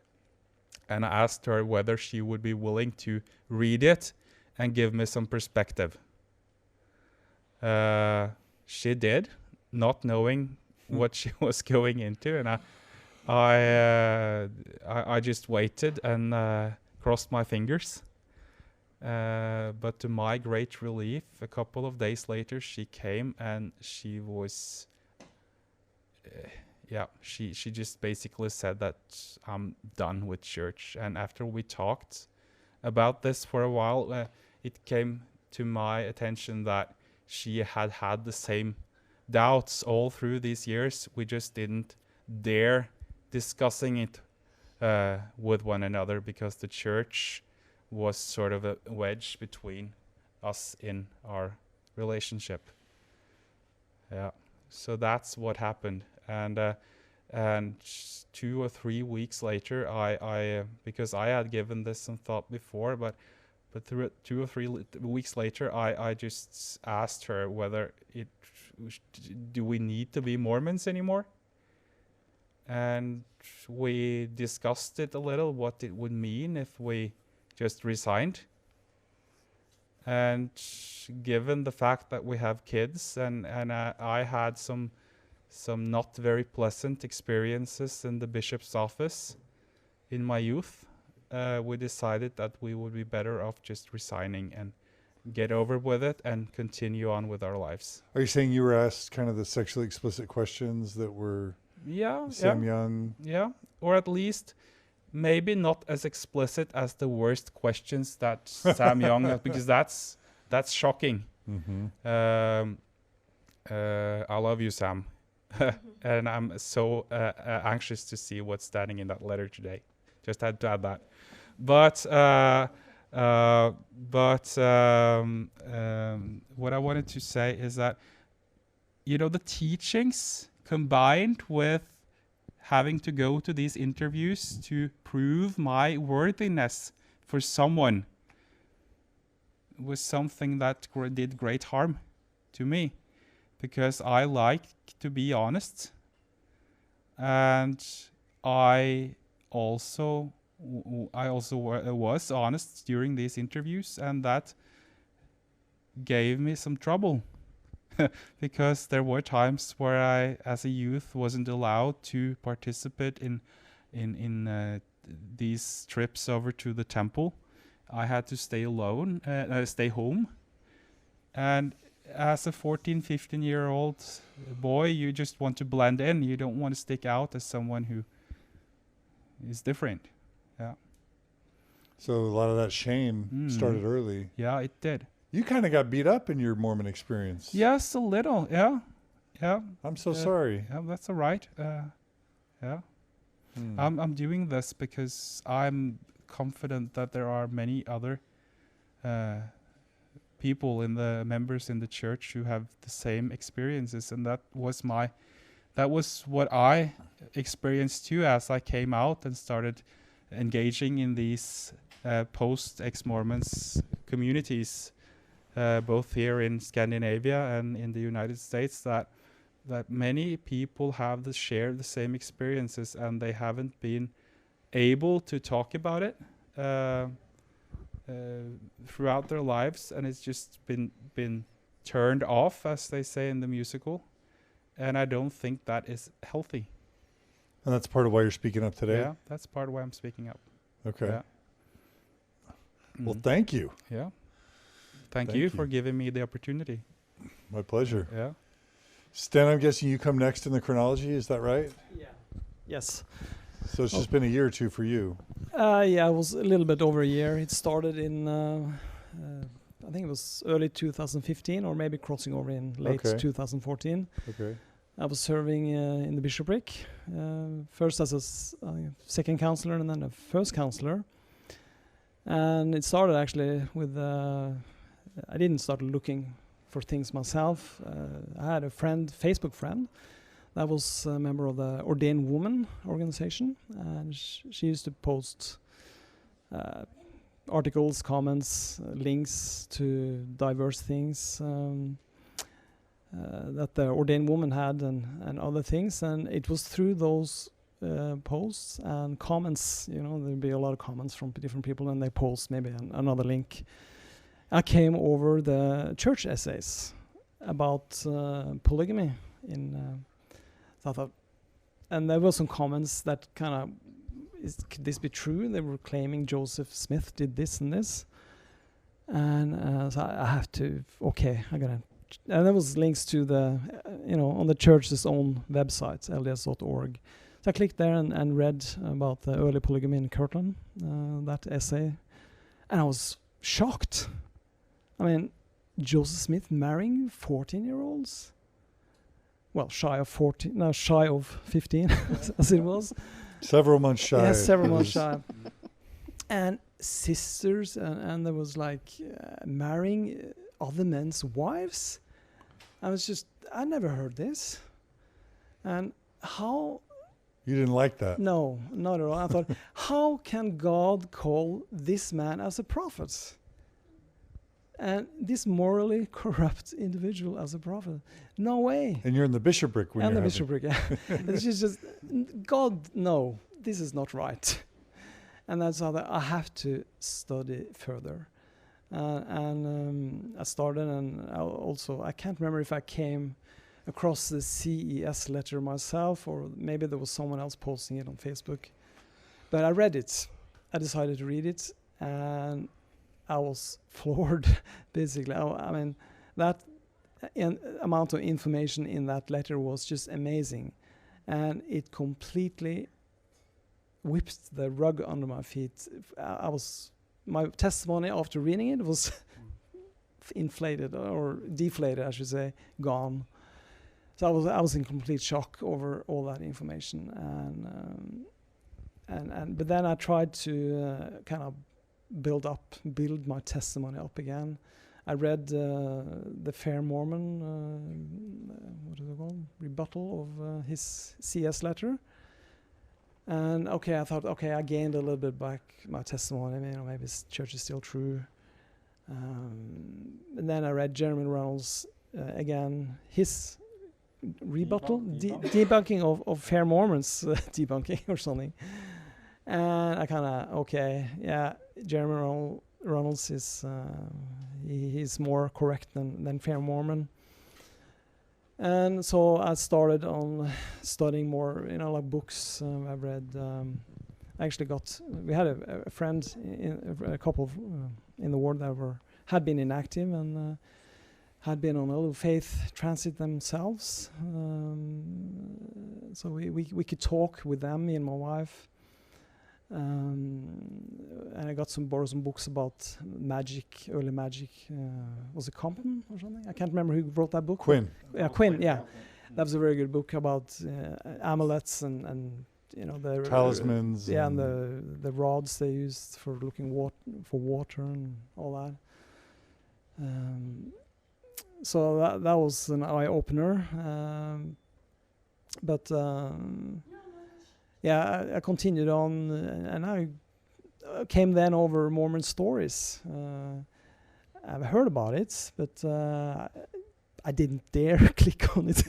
and I asked her whether she would be willing to read it and give me some perspective. She did, not knowing what she was going into, and I just waited and crossed my fingers. But to my great relief, a couple of days later, she came and she was, she just basically said that I'm done with church. And after we talked about this for a while, it came to my attention that she had had the same doubts all through these years. We just didn't dare discussing it with one another because the church was sort of a wedge between us in our relationship. Yeah, so that's what happened. And 2 or 3 weeks later, I because I had given this some thought before, but 2 or 3 weeks later, I just asked her whether do we need to be Mormons anymore? And we discussed it a little, what it would mean if we just resigned. And given the fact that we have kids, and I had some not very pleasant experiences in the bishop's office in my youth, we decided that we would be better off just resigning and get over with it and continue on with our lives. Are you saying you were asked kind of the sexually explicit questions that were Sam Young? Yeah, or at least maybe not as explicit as the worst questions that Sam Young, because that's shocking. Mm-hmm. I love you, Sam. And I'm so anxious to see what's standing in that letter today. Just had to add that. But what I wanted to say is that, the teachings combined with having to go to these interviews to prove my worthiness for someone was something that did great harm to me, because I like to be honest, and I also was honest during these interviews, and that gave me some trouble because there were times where I, as a youth, wasn't allowed to participate in these trips over to the temple. I had to stay alone, stay home, and as a 14, 15-year-old boy, you just want to blend in. You don't want to stick out as someone who is different. Yeah. So a lot of that shame started early. Yeah, it did. You kind of got beat up in your Mormon experience. Yes, a little. Yeah. Yeah. I'm so sorry. Yeah, that's all right. Yeah. I'm doing this because I'm confident that there are many other people members in the church who have the same experiences, and that was what I experienced too as I came out and started engaging in these post ex-Mormons communities, both here in Scandinavia and in the United States, that many people have shared the same experiences, and they haven't been able to talk about it throughout their lives, and it's just been turned off, as they say in the musical, and I don't think that is healthy. And that's part of why you're speaking up today? Yeah, that's part of why I'm speaking up. Okay. Yeah. Well, thank you. Yeah. Thank you for giving me the opportunity. My pleasure. Yeah. Stein, I'm guessing you come next in the chronology, is that right? Yeah. Yes. So it's just been a year or two for you. Yeah, it was a little bit over a year. It started in, I think it was early 2015, or maybe crossing over in late 2014. Okay. I was serving in the bishopric, first as a second counselor and then a first counselor. And it started actually with, I didn't start looking for things myself. I had a Facebook friend, that was a member of the Ordained Woman organization, and she used to post articles, comments, links to diverse things that the Ordained Woman had, and other things. And it was through those posts and comments. There'd be a lot of comments from different people, and they post maybe another link. I came over the church essays about polygamy so I thought, and there were some comments that kind of, could this be true? They were claiming Joseph Smith did this and this, and so I have to. Okay, I gotta. And there was links to the, on the church's own website, lds.org. So I clicked there and read about the early polygamy in Kirtland, that essay, and I was shocked. I mean, Joseph Smith marrying 14-year-olds? Well, shy of 15, as it was. Several months shy. Yeah, several months shy. And sisters, and there was like marrying other men's wives. I never heard this. And how... You didn't like that? No, not at all. I thought, how can God call this man as a prophet? And this morally corrupt individual as a prophet? No way. And you're in the bishopric when you're in the bishopric, yeah. It's just, God, no, this is not right. And that's how I have to study further. I started, and I can't remember if I came across the CES letter myself, or maybe there was someone else posting it on Facebook. But I read it. I decided to read it, and I was floored, basically. I mean, that amount of information in that letter was just amazing. And it completely whipped the rug under my feet. My testimony after reading it was inflated, or deflated, I should say, gone. So I was in complete shock over all that information, but then I tried to kind of build my testimony up again. I read the Fair Mormon, what is it called, rebuttal of his CS letter. And I thought, I gained a little bit back my testimony. Maybe this church is still true. And then I read Jeremy Reynolds again, his rebuttal, debunking of Fair Mormons, debunking or something. And I kind of, Jeremy Reynolds is he's more correct than Fair Mormon. And so I started on studying more, like books. I've read. We had a friend, a couple in the ward that had been inactive and had been on a little faith transit themselves. So we could talk with them, me and my wife. And I borrowed some books about magic, early magic. Was it Compton or something? I can't remember who wrote that book. Quinn. Yeah, Quinn. Yeah, that was a very good book about amulets and the talismans. And the rods they used for looking for water and all that. So that was an eye opener. I continued on, and I came then over Mormon stories. I've heard about it, but I didn't dare click on it.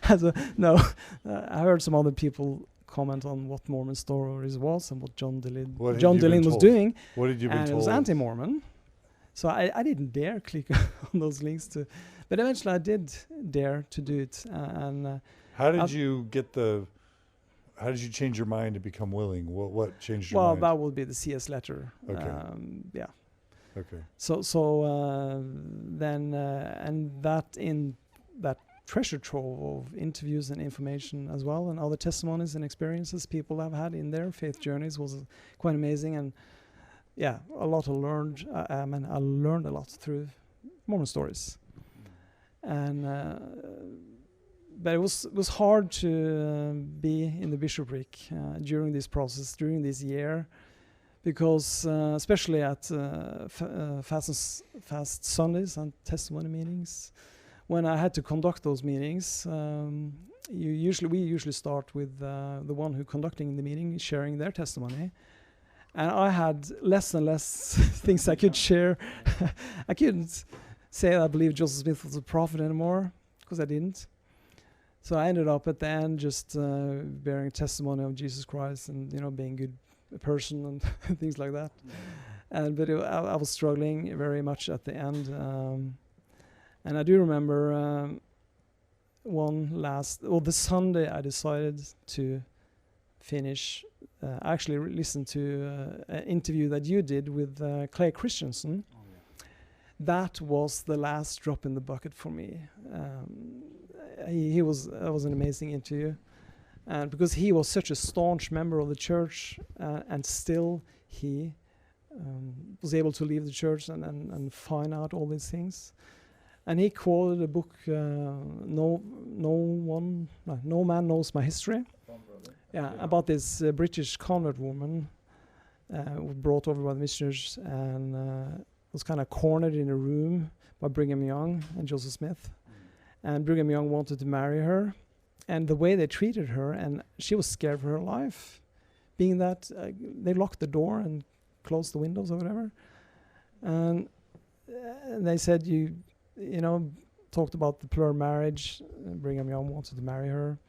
I heard some other people comment on what Mormon stories was and what John Dillon was doing. What did you been told? It was anti-Mormon. So I didn't dare click on those links but eventually I did dare to do it. How did you change your mind to become willing? What changed your mind? Well, that would be the CS letter. Okay. Okay. So then, and that in that treasure trove of interviews and information as well, and other testimonies and experiences people have had in their faith journeys was quite amazing. And a lot of learned. I learned a lot through Mormon stories, and. But it was hard to be in the bishopric during this process, during this year, because especially at fast Sundays and testimony meetings, when I had to conduct those meetings, we usually start with the one who conducting the meeting sharing their testimony, and I had less and less things I could share. I couldn't say I believe Joseph Smith was a prophet anymore because I didn't. So I ended up at the end just bearing testimony of Jesus Christ and, you know, being a good person and things like that. But I was struggling very much at the end. And I do remember the Sunday I decided to finish. I actually listened to an interview that you did with Clay Christensen. That was the last drop in the bucket for me. That was an amazing interview, and because he was such a staunch member of the church, and still he was able to leave the church and find out all these things. And he quoted a book, No Man Knows My History. Yeah, about this British convert woman brought over by the missionaries and was kind of cornered in a room by Brigham Young and Joseph Smith. And Brigham Young wanted to marry her. And the way they treated her, and she was scared for her life, being that they locked the door and closed the windows or whatever. And they said, you know, talked about the plural marriage. Brigham Young wanted to marry her,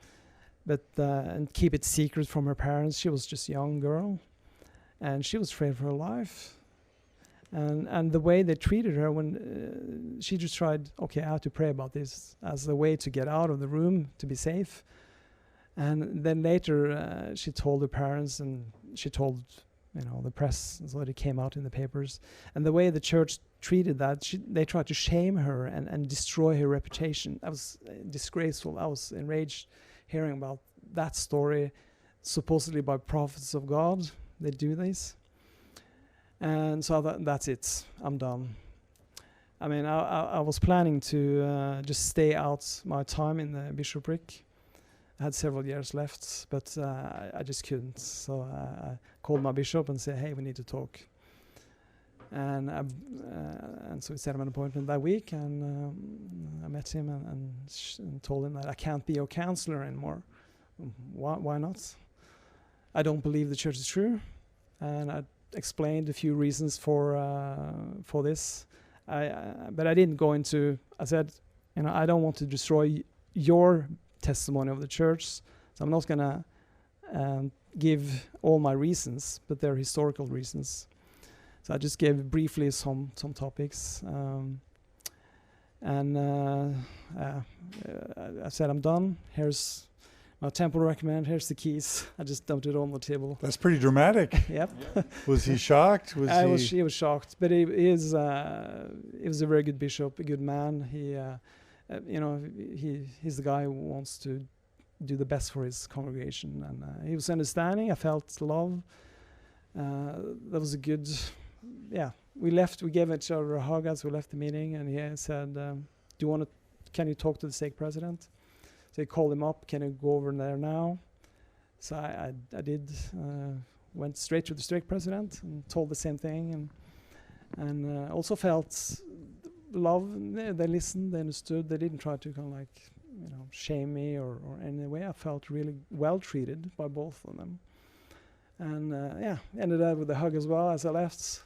but and keep it secret from her parents. She was just a young girl, and she was afraid for her life. And the way they treated her when she just tried, okay, I have to pray about this as a way to get out of the room, to be safe. And then later she told her parents, and she told, you know, the press, so it came out in the papers. And the way the church treated that, they tried to shame her and destroy her reputation. That was disgraceful. I was enraged hearing about that story, supposedly by prophets of God. They do this. And so that's it. I'm done. I mean, I was planning to just stay out my time in the bishopric. I had several years left, but I just couldn't. So I called my bishop and said, hey, we need to talk. And so we set him an appointment that week, and I met him and told him that I can't be your counselor anymore. Why not? I don't believe the church is true. And I explained a few reasons for this. But I didn't go into, I said, you know, I don't want to destroy your testimony of the church, so I'm not going to give all my reasons, but they're historical reasons. So I just gave briefly some topics, and I said, I'm done. Here's my temple recommend. Here's the keys. I just dumped it on the table. That's pretty dramatic. Yep. Was he shocked? He was shocked, but he was a very good bishop, a good man. He, you know, he's the guy who wants to do the best for his congregation, and he was understanding. I felt love. That was a good. Yeah, we gave each other a hug as we left the meeting, and he said, can you talk to the stake president? So he called him up, can you go over there now? So I did, went straight to the stake president and told the same thing, and also felt love. They listened, they understood, they didn't try to kind of like, you know, shame me or any way. I felt really well treated by both of them. And yeah, ended up with a hug as well as I left.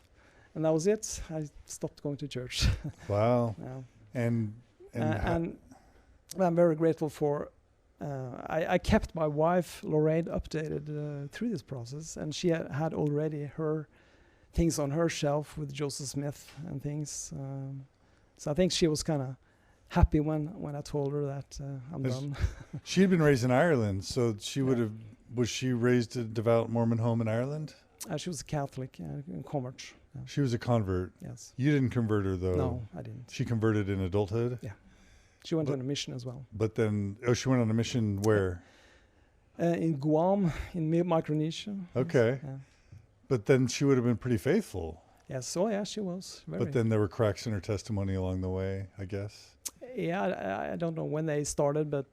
And that was it. I stopped going to church. Wow. Yeah. And I'm very grateful for. I kept my wife Lorraine updated through this process, and she had already her things on her shelf with Joseph Smith and things. So I think she was kind of happy when I told her that I'm done. She had been raised in Ireland, so she would have. Was she raised in a devout Mormon home in Ireland? She was a Catholic in Commerce. Yeah. She was a convert. Yes. You didn't convert her, though. No, I didn't. She converted in adulthood? Yeah. She went on a mission as well. But then, she went on a mission where? In Guam, in Micronesia. Okay. Yeah. But then she would have been pretty faithful. Yes. Oh, yeah, she was. But then there were cracks in her testimony along the way, I guess. Yeah, I don't know when they started, but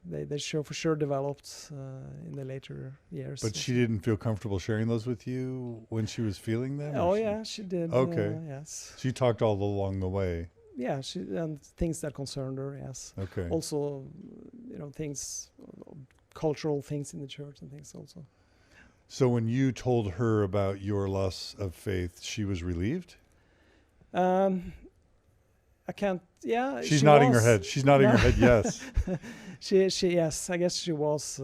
they for sure developed in the later years. But she didn't feel comfortable sharing those with you when she was feeling them? Oh, yeah, she did. Okay. Yes. She talked all along the way. Yeah, and things that concerned her, yes. Okay. Also, you know, things, cultural things in the church and things also. So when you told her about your loss of faith, she was relieved? I can't. Yeah, She's she nodding her was. head. She's nodding her head. Yes. She yes, I guess she was.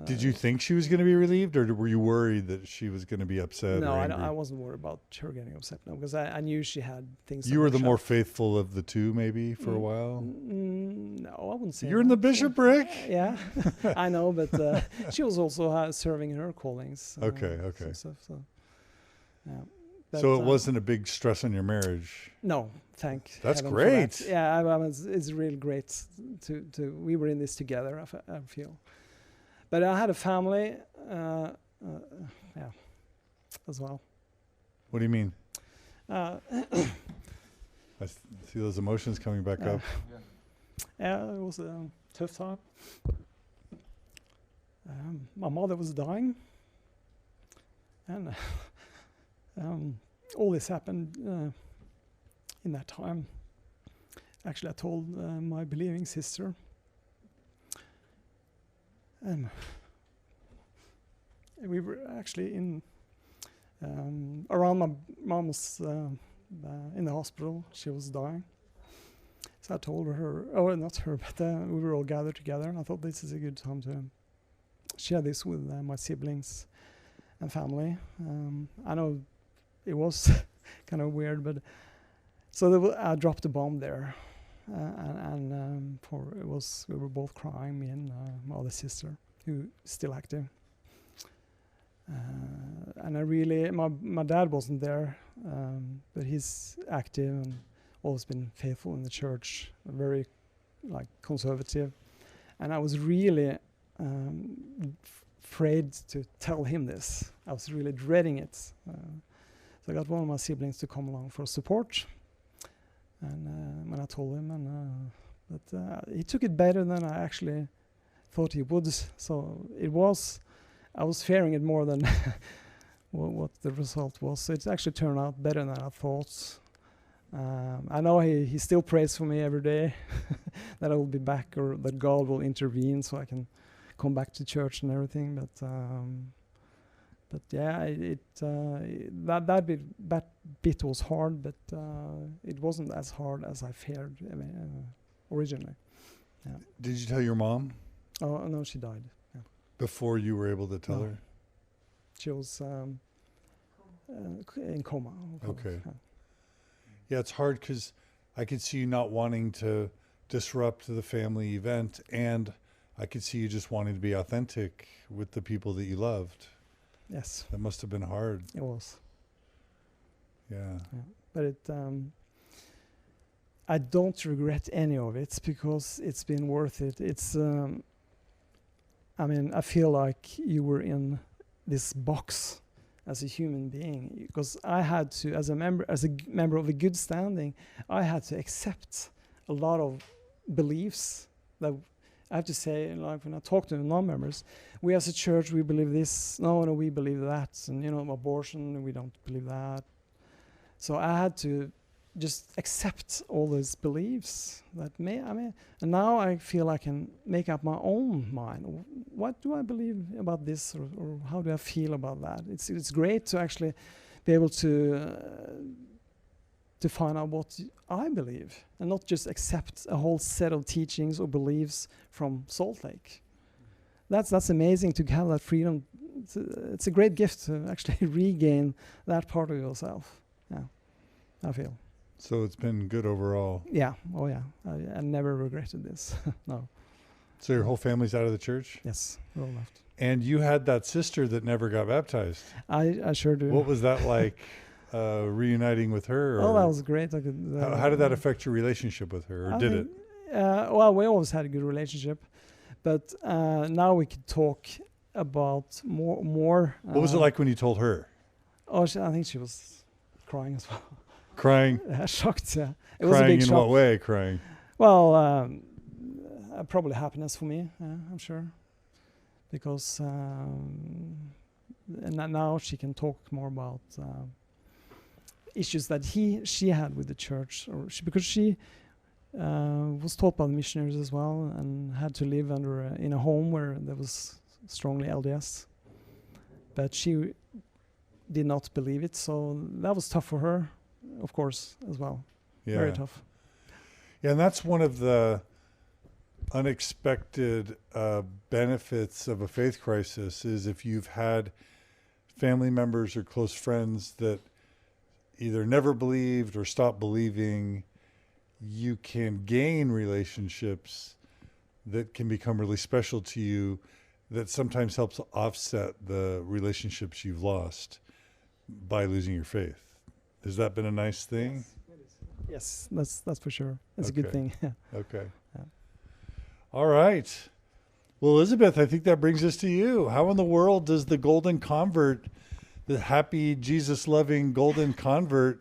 Did you think she was going to be relieved, or were you worried that she was going to be upset? No, or I angry? wasn't worried about her getting upset. No, because I knew she had things. You on were her the more shelf. faithful of the two, maybe for a while. No, I wouldn't say. You're in the that. bishopric. Yeah, I know, but she was also serving in her callings. Okay, okay. So, yeah. So But, it wasn't a big stress on your marriage. No, thank. That's heaven for great. that. Yeah, it's really great to. We were in this together. I feel, but I had a family. Yeah, as well. What do you mean? Uh, I see those emotions coming back up. Yeah, it was a tough time. My mother was dying, and all this happened in that time. Actually, I told my believing sister, and we were actually in around my mom's in the hospital. She was dying. So I told her, oh, not her, but we were all gathered together. And I thought this is a good time to share this with my siblings and family. I know it was kind of weird, but so I dropped a bomb there, and we were both crying, me and my other sister, who's still active. And I really, my dad wasn't there, but he's active and always been faithful in the church, very conservative, and I was really afraid to tell him this. I was really dreading it. So I got one of my siblings to come along for support, and when I told him, but he took it better than I actually thought he would. So I was fearing it more than what the result was. So it actually turned out better than I thought. I know he still prays for me every day that I will be back, or that God will intervene so I can come back to church and everything. But yeah, that bit was hard, but it wasn't as hard as I feared originally. Yeah. Did you tell your mom Oh no, she died. Yeah. before you were able to tell No. her? She was in coma. Okay. Yeah. Yeah, it's hard because I could see you not wanting to disrupt the family event, and I could see you just wanting to be authentic with the people that you loved. Yes, That must have been hard. it was. Yeah. But I don't regret any of it because it's been worth it. It's, I feel like you were in this box as a human being, because I had to, as a member of a good standing, I had to accept a lot of beliefs that I have to say, like when I talk to non-members, we as a church, we believe this, no, we believe that, and abortion, we don't believe that. So I had to just accept all those beliefs that and now I feel I can make up my own mind. What do I believe about this, or how do I feel about that? It's great to actually be able to find out what I believe, and not just accept a whole set of teachings or beliefs from Salt Lake. That's amazing to have that freedom. It's a great gift to actually regain that part of yourself. Yeah, I feel. So it's been good overall. Yeah. Oh, yeah. I never regretted this. No. So your whole family's out of the church? Yes. We're all left. And you had that sister that never got baptized. I sure do. What was that like, reuniting with her? Oh, that was great. I could. How did that affect your relationship with her, or did it? Well, we always had a good relationship, but now we could talk about more. What was it like when you told her? Oh, I think she was crying as well. Crying? Shocked. Yeah. It was a Crying big in shock. what way? Crying? Well, probably happiness for me. I'm sure, because and now she can talk more about issues that she had with the church, or because she was taught by the missionaries as well, and had to live in a home where there was strongly LDS, but she did not believe it, so that was tough for her, of course, as well. Yeah. Very tough. Yeah, and that's one of the unexpected benefits of a faith crisis is if you've had family members or close friends that either never believed or stopped believing, you can gain relationships that can become really special to you that sometimes helps offset the relationships you've lost by losing your faith. Has that been a nice thing? Yes, that's for sure. That's a good Okay. thing. Yeah. Okay. Yeah. All right. Well, Elisabeth, I think that brings us to you. How in the world does the golden convert, the happy Jesus-loving golden convert,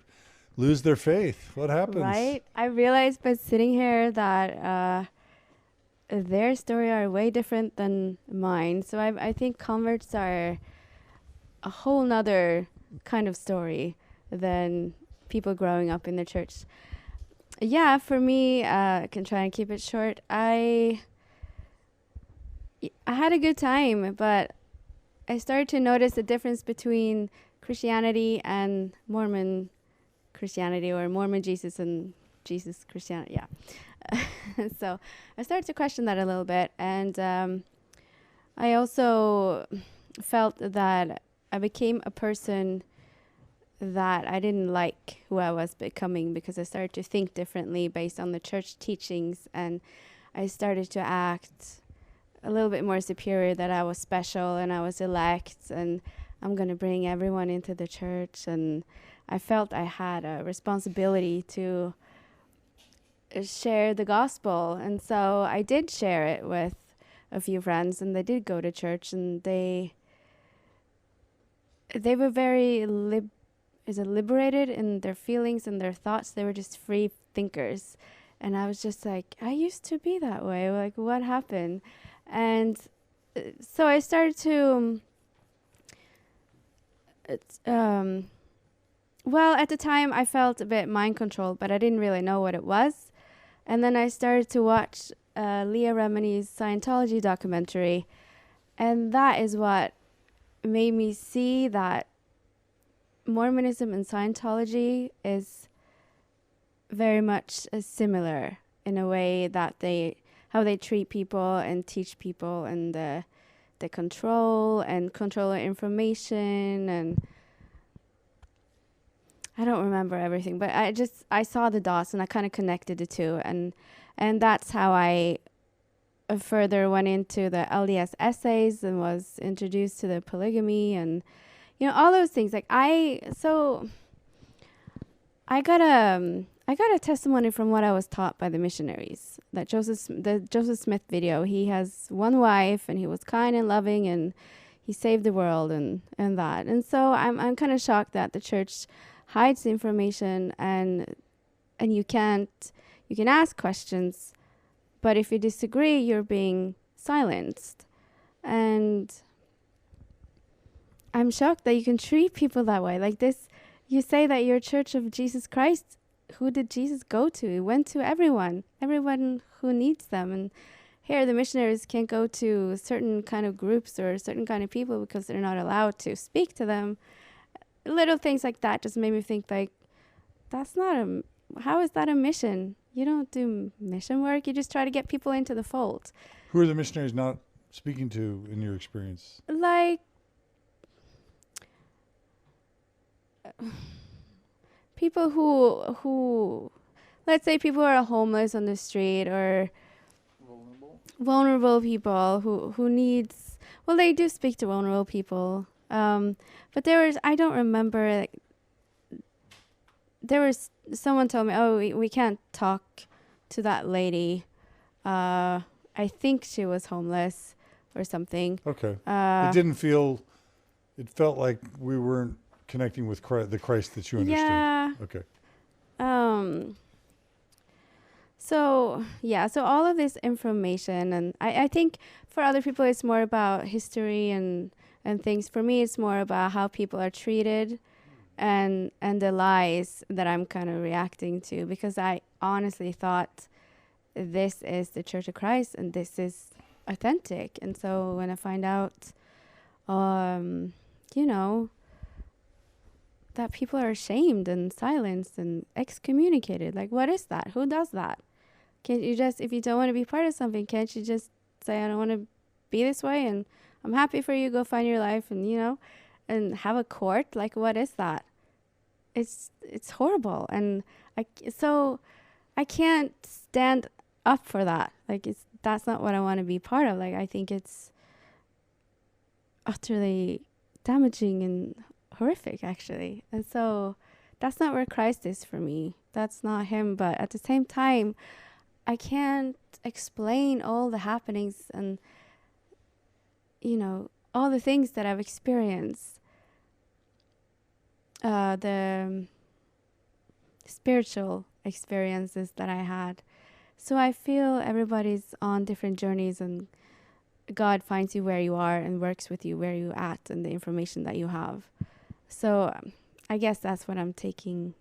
lose their faith? What happens? Right? I realized by sitting here that their story are way different than mine. So I think converts are a whole nother kind of story than people growing up in the church. Yeah, for me, I can try and keep it short. I had a good time, but I started to notice the difference between Christianity and Mormon Christianity, or Mormon Jesus and Jesus Christianity. Yeah. So I started to question that a little bit. And I also felt that I became a person that I didn't like who I was becoming, because I started to think differently based on the church teachings, and I started to act a little bit more superior, that I was special and I was elect and I'm going to bring everyone into the church. And I felt I had a responsibility to share the gospel. And so I did share it with a few friends, and they did go to church, and they were very liberated in their feelings and their thoughts. They were just free thinkers. And I was just like, I used to be that way. Like, what happened? And so I started to, well, at the time I felt a bit mind controlled, but I didn't really know what it was. And then I started to watch Leah Remini's Scientology documentary. And that is what made me see that Mormonism and Scientology is very much similar in a way that how they treat people and teach people, and the control information. And I don't remember everything, but I saw the dots and I kind of connected the two, and that's how I further went into the LDS essays and was introduced to the polygamy and all those things. Like I got a testimony from what I was taught by the missionaries. That the Joseph Smith video, he has one wife and he was kind and loving and he saved the world and that. And so I'm kind of shocked that the church hides information and you can ask questions, but if you disagree, you're being silenced. And I'm shocked that you can treat people that way. Like this, you say that you're Church of Jesus Christ. Who did Jesus go to? He went to everyone who needs them. And here the missionaries can't go to certain kind of groups or certain kind of people because they're not allowed to speak to them. Little things like that just made me think, like, how is that a mission? You don't do mission work. You just try to get people into the fold. Who are the missionaries not speaking to in your experience? Like, people who let's say people who are homeless on the street, or vulnerable people who needs, well, they do speak to vulnerable people, but I don't remember, like, someone told me, oh, we can't talk to that lady, I think she was homeless or something. Okay. It felt like we weren't connecting with the Christ that you understood. Yeah. Okay. So all of this information, and I think for other people it's more about history and things. For me, it's more about how people are treated and the lies that I'm kind of reacting to, because I honestly thought this is the Church of Christ and this is authentic. And so when I find out, that people are shamed and silenced and excommunicated. Like, what is that? Who does that? Can't you just, if you don't want to be part of something, can't you just say, I don't want to be this way, and I'm happy for you, go find your life, and, you know, and have a court? Like, what is that? It's horrible. And so I can't stand up for that. Like, that's not what I want to be part of. Like, I think it's utterly damaging and horrific, actually. And so that's not where Christ is for me. That's not him. But at the same time, I can't explain all the happenings and, you know, all the things that I've experienced. The spiritual experiences that I had. So I feel everybody's on different journeys, and God finds you where you are and works with you where you're at and the information that you have. So I guess that's what I'm taking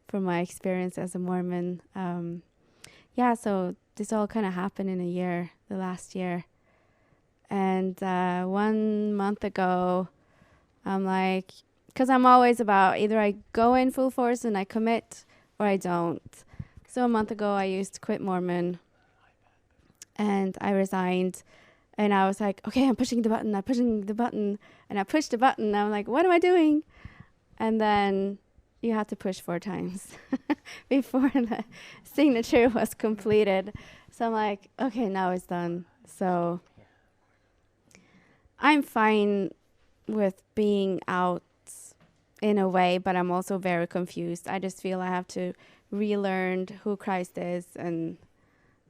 from my experience as a Mormon. So this all kind of happened in the last year. And 1 month ago, I'm like, because I'm always about either I go in full force and I commit or I don't. So a month ago, I used to quit Mormon and I resigned. And I was like, okay, I'm pushing the button. And I pushed the button. And I'm like, what am I doing? And then you had to push 4 times before the signature was completed. So I'm like, okay, now it's done. So I'm fine with being out in a way, but I'm also very confused. I just feel I have to relearn who Christ is and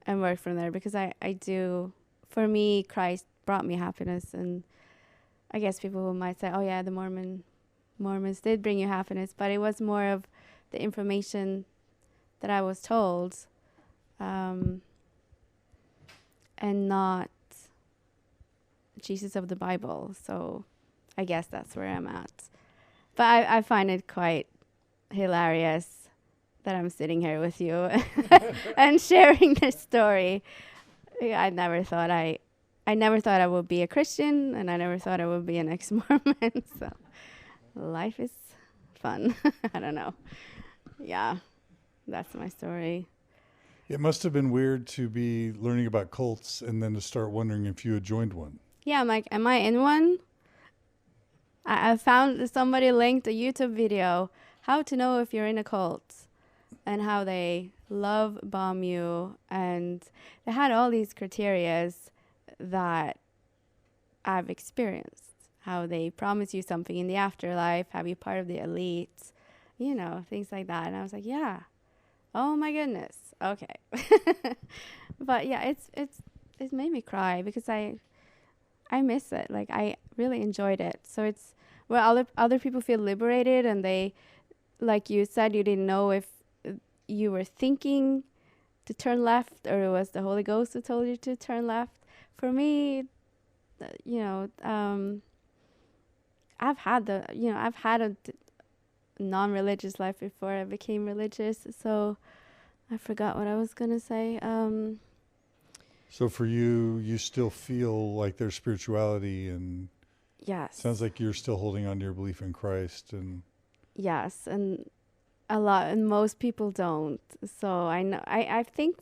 work from there, because I do. For me, Christ brought me happiness, and I guess people might say, oh yeah, the Mormons did bring you happiness, but it was more of the information that I was told, and not Jesus of the Bible. So I guess that's where I'm at. But I find it quite hilarious that I'm sitting here with you and sharing this story. I never thought I would be a Christian, and I never thought I would be an ex-Mormon. So life is fun. I don't know. Yeah, that's my story. It must have been weird to be learning about cults and then to start wondering if you had joined one. Yeah, I'm like, am I in one? I found somebody linked a YouTube video, how to know if you're in a cult, and how they love bomb you, and they had all these criterias that I've experienced, how they promise you something in the afterlife, have you part of the elite, you know, things like that. And I was like, yeah, oh my goodness, okay. But yeah, it made me cry because I miss it. Like, I really enjoyed it. So it's where other people feel liberated, and they, like you said, you didn't know if you were thinking to turn left or it was the Holy Ghost who told you to turn left. For me, I've had a non-religious life before I became religious. So I forgot what I was going to say. So for you, you still feel like there's spirituality, and Yes. sounds like you're still holding on to your belief in Christ. And Yes, and a lot, and most people don't. So I know, I think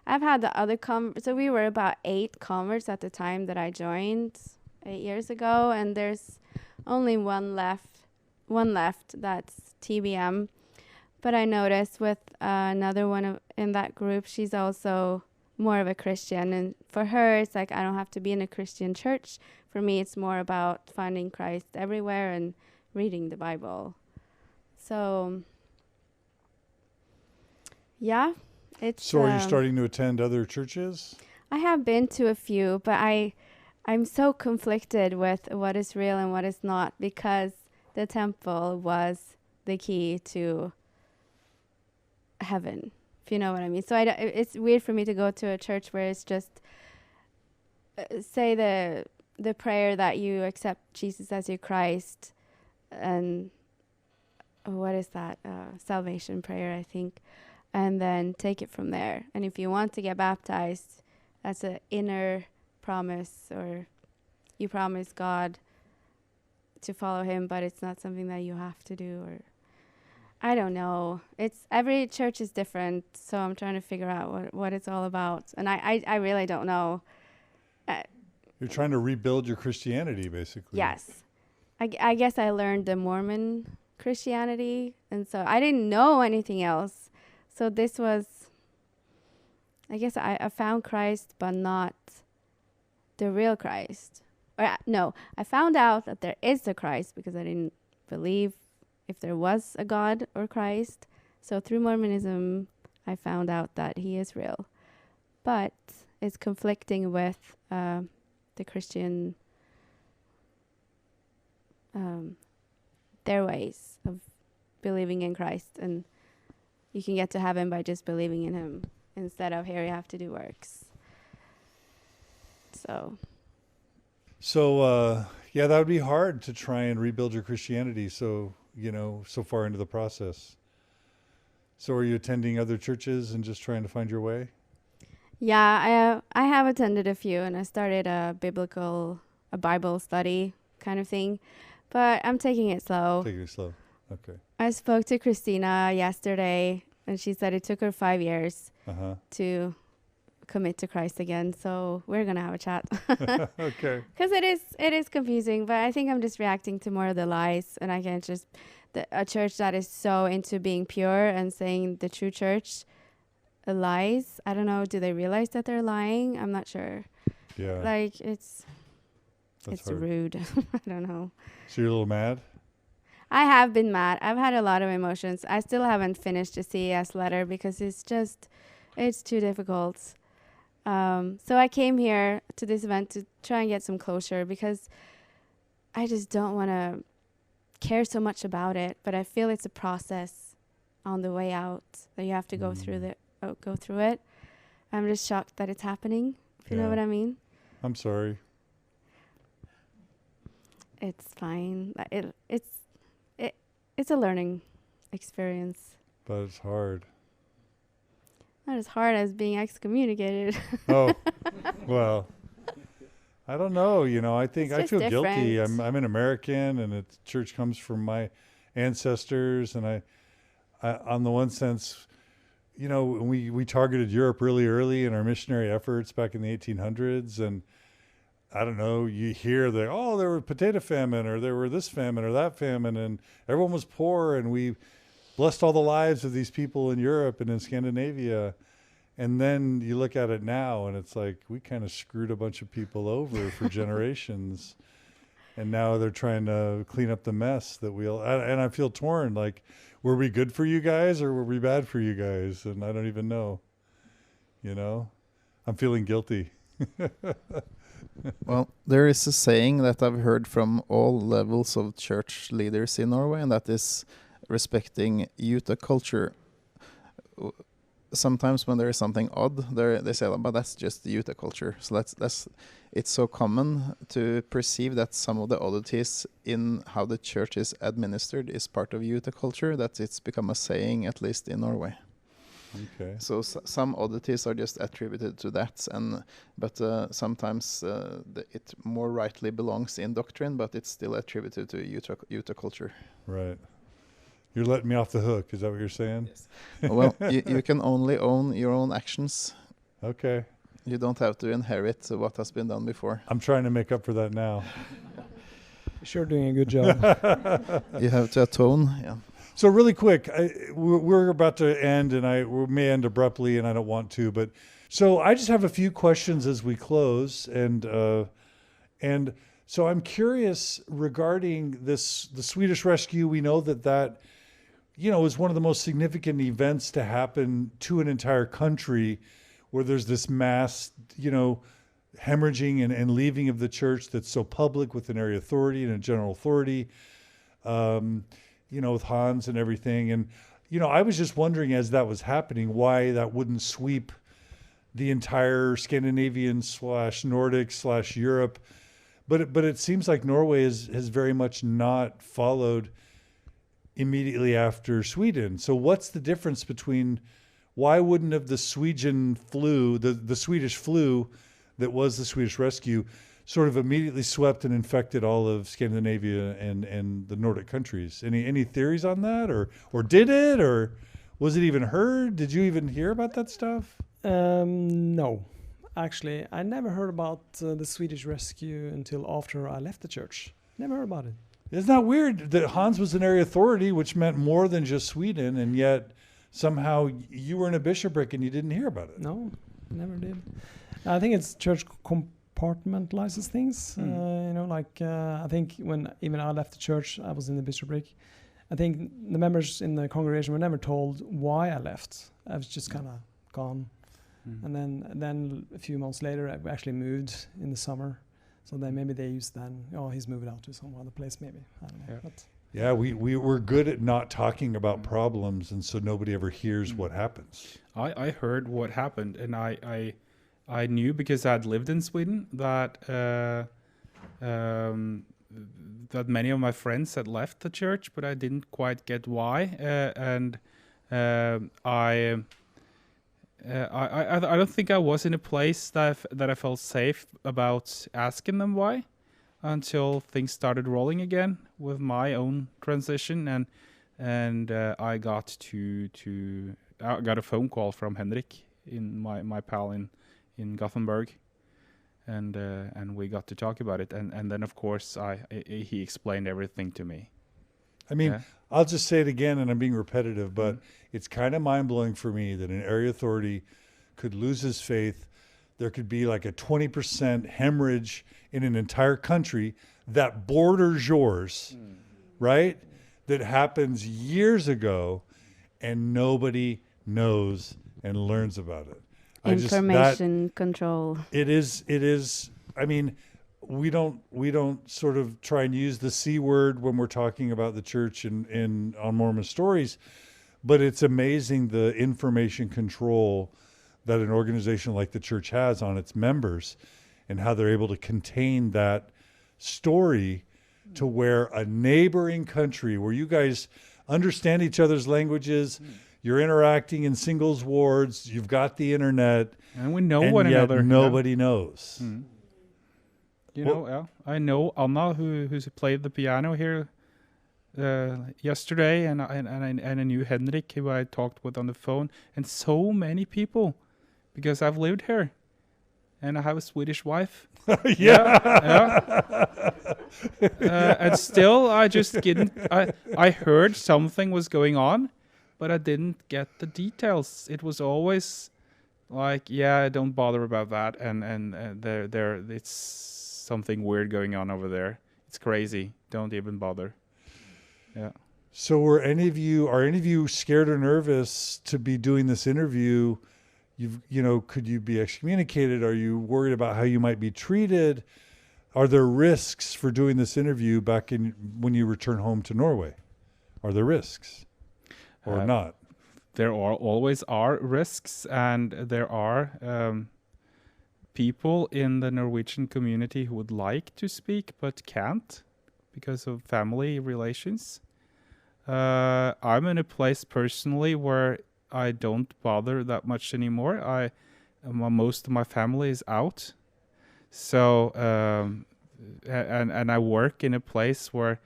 I've had the other so we were about 8 converts at the time that I joined 8 years ago, and there's only one left, that's TBM. But I noticed with another one in that group, she's also more of a Christian, and for her it's like, I don't have to be in a Christian church. For me, it's more about finding Christ everywhere and reading the Bible. So yeah, it's so are you starting to attend other churches? I have been to a few, but I'm so conflicted with what is real and what is not, because the temple was the key to heaven, if you know what I mean. So it's weird for me to go to a church where it's just say the prayer that you accept Jesus as your Christ, and what is that? Salvation prayer, I think. And then take it from there. And if you want to get baptized, that's an inner promise, or you promise God to follow him, but it's not something that you have to do. Or I don't know. It's every church is different, so I'm trying to figure out what it's all about, and I really don't know. You're trying to rebuild your Christianity, basically. Yes, I guess I learned the Mormon Christianity, and so I didn't know anything else. So this was, I guess I found Christ, but not the real Christ. Or no, I found out that there is a Christ because I didn't believe if there was a God or Christ. So through Mormonism, I found out that he is real. But it's conflicting with the Christian, their ways of believing in Christ. And you can get to heaven by just believing in him instead of here you have to do works. So yeah, that would be hard to try and rebuild your Christianity so far into the process. So are you attending other churches and just trying to find your way? Yeah, I have attended a few, and I started a Bible study kind of thing, but I'm taking it slow. Taking it slow. Okay. I spoke to Christina yesterday, and she said it took her 5 years to commit to Christ again. So we're gonna have a chat. Okay. Because it is confusing, but I think I'm just reacting to more of the lies, and I can't just a church that is so into being pure and saying the true church lies. I don't know. Do they realize that they're lying? I'm not sure. Yeah. Like it's hard. rude. I don't know. So you're a little mad? I have been mad. I've had a lot of emotions. I still haven't finished the CES letter because it's too difficult. So I came here to this event to try and get some closure because I just don't want to care so much about it. But I feel it's a process on the way out that you have to go through it. I'm just shocked that it's happening. If you know what I mean. I'm sorry. It's fine. It's a learning experience. But it's hard. Not as hard as being excommunicated. Oh, well, I don't know. I think I feel different. guilty. I'm an American, and the church comes from my ancestors, and I on the one sense, we targeted Europe really early in our missionary efforts back in the 1800s, and I don't know, you hear there were potato famine, or there were this famine or that famine, and everyone was poor, and we blessed all the lives of these people in Europe and in Scandinavia. And then you look at it now, and it's like we kind of screwed a bunch of people over for generations. And now they're trying to clean up the mess that and I feel torn. Like, were we good for you guys or were we bad for you guys? And I don't even know. I'm feeling guilty. Well, there is a saying that I've heard from all levels of church leaders in Norway, and that is respecting youth culture. Sometimes when there is something odd, they say, but that's just the youth culture. So it's so common to perceive that some of the oddities in how the church is administered is part of youth culture, that it's become a saying, at least in Norway. Okay. So some oddities are just attributed to that, but sometimes it more rightly belongs in doctrine, but it's still attributed to youth culture. Right. You're letting me off the hook. Is that what you're saying? Yes. Well, you can only own your own actions. Okay. You don't have to inherit what has been done before. I'm trying to make up for that now. You're sure doing a good job. You have to atone. Yeah. So really quick, we're about to end, and we may end abruptly, and I don't want to, but so I just have a few questions as we close, and so I'm curious regarding the Swedish Rescue. We know that is one of the most significant events to happen to an entire country, where there's this mass, hemorrhaging and leaving of the church that's so public with an area authority and a general authority, with Hans and everything. And, I was just wondering, as that was happening, why that wouldn't sweep the entire Scandinavian / Nordic / Europe. But it seems like Norway has very much not followed immediately after Sweden. So what's the difference between, why wouldn't have the Swedish flu that was the Swedish Rescue sort of immediately swept and infected all of Scandinavia and the Nordic countries. Any theories on that, or did it, or was it even heard? Did you even hear about that stuff? No, actually, I never heard about the Swedish Rescue until after I left the church. Never heard about it. Isn't that weird that Hans was an area authority, which meant more than just Sweden, and yet somehow you were in a bishopric and you didn't hear about it? No, never did. I think it's church compartmentalizes things. I think when even I left the church, I was in the bishopric. I think the members in the congregation were never told why I left. I was just kind of gone. And then a few months later, I actually moved in the summer. So then maybe they used he's moved out to some other place maybe. I don't know. Yeah. But Yeah, we were good at not talking about problems, and so nobody ever hears what happens. I heard what happened, and I knew because I'd lived in Sweden that that many of my friends had left the church, but I didn't quite get why. I don't think I was in a place that I felt safe about asking them why, until things started rolling again with my own transition, and I got I got a phone call from Henrik, in my pal in Gothenburg, and we got to talk about it, and then of course he explained everything to me. I mean, I'll just say it again, and I'm being repetitive, but it's kind of mind-blowing for me that an area authority could lose his faith. There could be like a 20% hemorrhage in an entire country that borders yours, right? That happens years ago, and nobody knows and learns about it. Information control. It is. I mean, we don't sort of try and use the C word when we're talking about the church on Mormon Stories, but it's amazing the information control that an organization like the church has on its members, and how they're able to contain that story to where a neighboring country where you guys understand each other's languages, you're interacting in singles wards, you've got the internet, and we know and one yet another. nobody knows. I know Anna, who's played the piano here yesterday, and I knew Henrik, who I talked with on the phone, and so many people, because I've lived here, and I have a Swedish wife. And still, I just didn't. I heard something was going on, but I didn't get the details. It was always like, don't bother about that, and there it's something weird going on over there. It's crazy. Don't even bother. Yeah. So are any of you scared or nervous to be doing this interview? Could you be excommunicated? Are you worried about how you might be treated? Are there risks for doing this interview when you return home to Norway? Are there risks or not? There always are risks, and there are people in the Norwegian community who would like to speak but can't because of family relations. I'm in a place personally where I don't bother that much anymore. Most of my family is out, so and I work in a place where,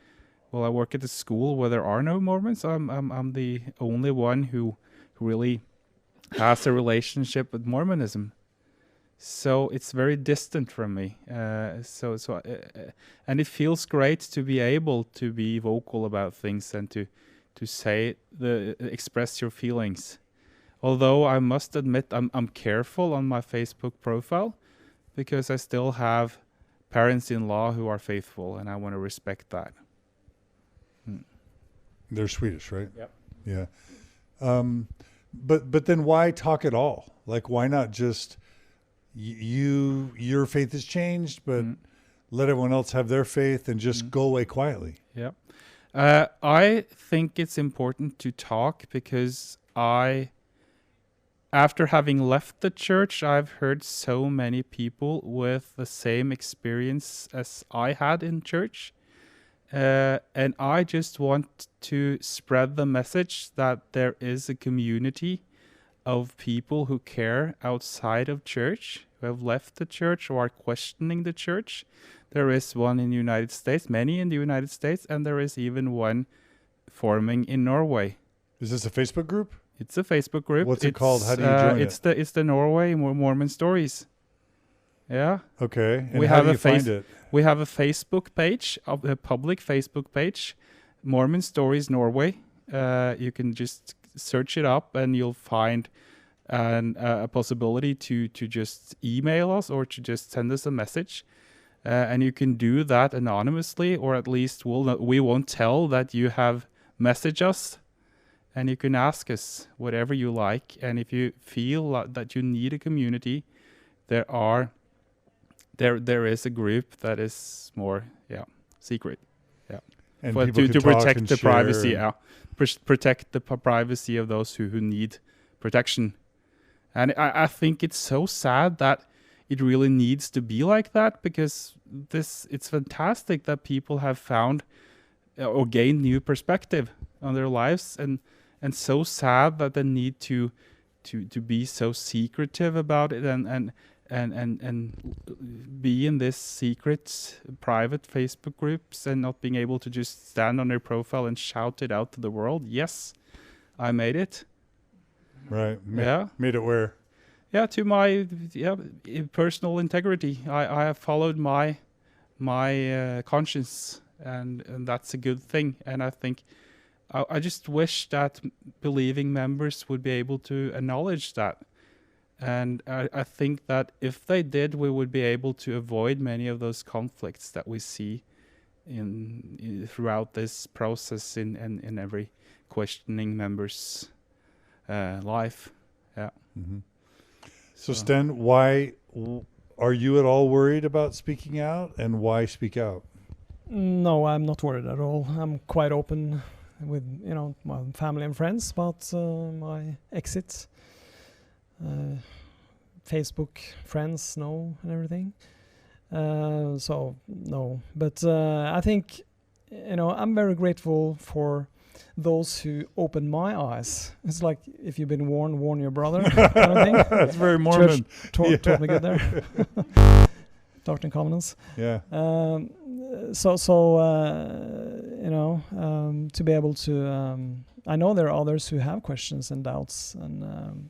I work at a school where there are no Mormons. I'm the only one who really has a relationship with Mormonism. So it's very distant from me. And it feels great to be able to be vocal about things and to express your feelings. Although I must admit I'm careful on my Facebook profile, because I still have parents-in-law who are faithful, and I want to respect that. They're Swedish, right? Yep. Yeah. But then why talk at all? Like, why not just your faith has changed, but let everyone else have their faith and just go away quietly? Yeah. I think it's important to talk because after having left the church, I've heard so many people with the same experience as I had in church. And I just want to spread the message that there is a community of people who care outside of church, who have left the church or are questioning the church. There is one in the United States, many in the United States, and there is even one forming in Norway. Is this a Facebook group? It's a Facebook group. What's it called? How do you join it? It's the Norway Mormon Stories. Yeah. Okay. And we how have do you a find it? We have a Facebook page, a public Facebook page, Mormon Stories Norway. You can just search it up and you'll find a possibility to just email us or to just send us a message. And you can do that anonymously, or at least we won't tell that you have messaged us. And you can ask us whatever you like. And if you feel that you need a community, there is a group that is more secret. Yeah. And but people to can talk protect and the share privacy, and- protect the privacy of those who need protection. And I think it's so sad that it really needs to be like that, because it's fantastic that people have found or gained new perspective on their lives, and so sad that they need to be so secretive about it and be in this secret private Facebook groups and not being able to just stand on their profile and shout it out to the world. Yes, I made it. Right. Yeah. Made it where? Yeah, to my personal integrity. I have followed my conscience, and that's a good thing. And I think I just wish that believing members would be able to acknowledge that. And I think that if they did, we would be able to avoid many of those conflicts that we see throughout this process in every questioning member's life. Yeah. Mm-hmm. So Sten, why are you at all worried about speaking out, and why speak out? No, I'm not worried at all. I'm quite open with my family and friends about my exit. Facebook friends know and everything. So no, but I think I'm very grateful for those who opened my eyes. It's like, if you've been warned, warn your brother. Kind of thing. That's very Mormon. Church taught me good there. Doctrine and Covenants. Yeah. To be able to, I know there are others who have questions and doubts, and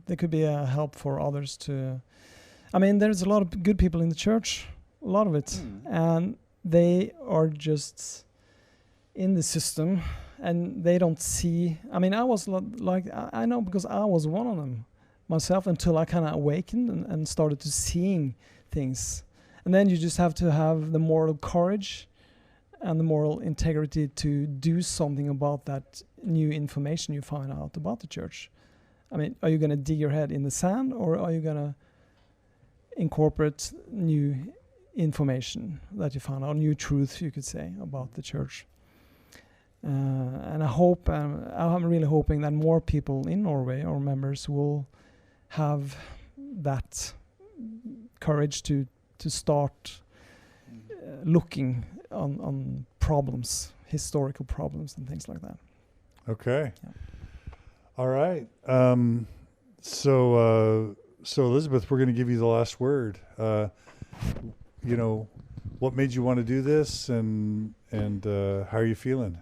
there could be a help for others to. I mean, there's a lot of good people in the church, a lot of it, and they are just in the system, and they don't see. I mean, I was like, I know, because I was one of them myself, until I kind of awakened and started to seeing things. And then you just have to have the moral courage and the moral integrity to do something about that new information you find out about the church. I mean, are you going to dig your head in the sand, or are you going to incorporate new information that you found out, new truth, you could say, about the church? And I hope, I'm really hoping that more people in Norway, or members, will have that courage to start looking on problems, historical problems and things like that. Okay. Yeah. All right. So Elisabeth, we're going to give you the last word. What made you want to do this, and how are you feeling?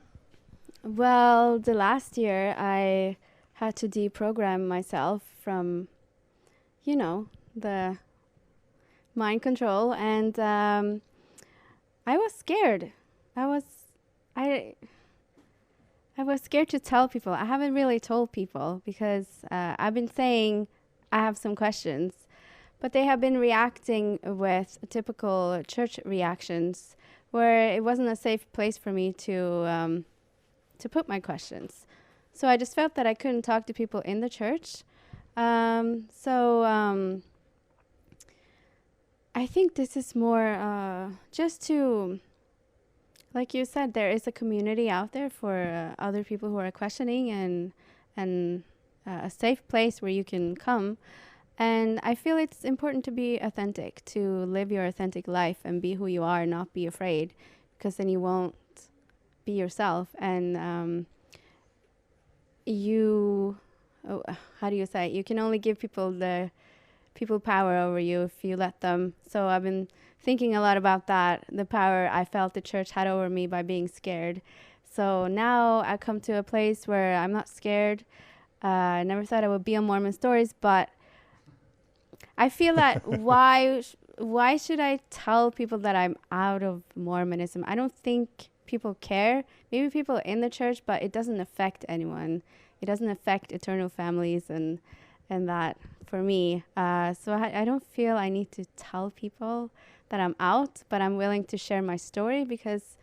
Well, the last year I had to deprogram myself from, the mind control, and I was scared. I was scared to tell people. I haven't really told people, because I've been saying I have some questions, but they have been reacting with typical church reactions, where it wasn't a safe place for me to put my questions. So I just felt that I couldn't talk to people in the church. I think this is more just to, like you said, there is a community out there for other people who are questioning, and a safe place where you can come. And I feel it's important to be authentic, to live your authentic life and be who you are, not be afraid, because then you won't be yourself. And how do you say it? You can only give people the people power over you if you let them. So I've been thinking a lot about that, the power I felt the church had over me by being scared. So now I come to a place where I'm not scared. I never thought I would be on Mormon Stories, but I feel that why should I tell people that I'm out of Mormonism? I don't think people care. Maybe people in the church, but it doesn't affect anyone. It doesn't affect eternal families and that for me. So I don't feel I need to tell people that I'm out, but I'm willing to share my story because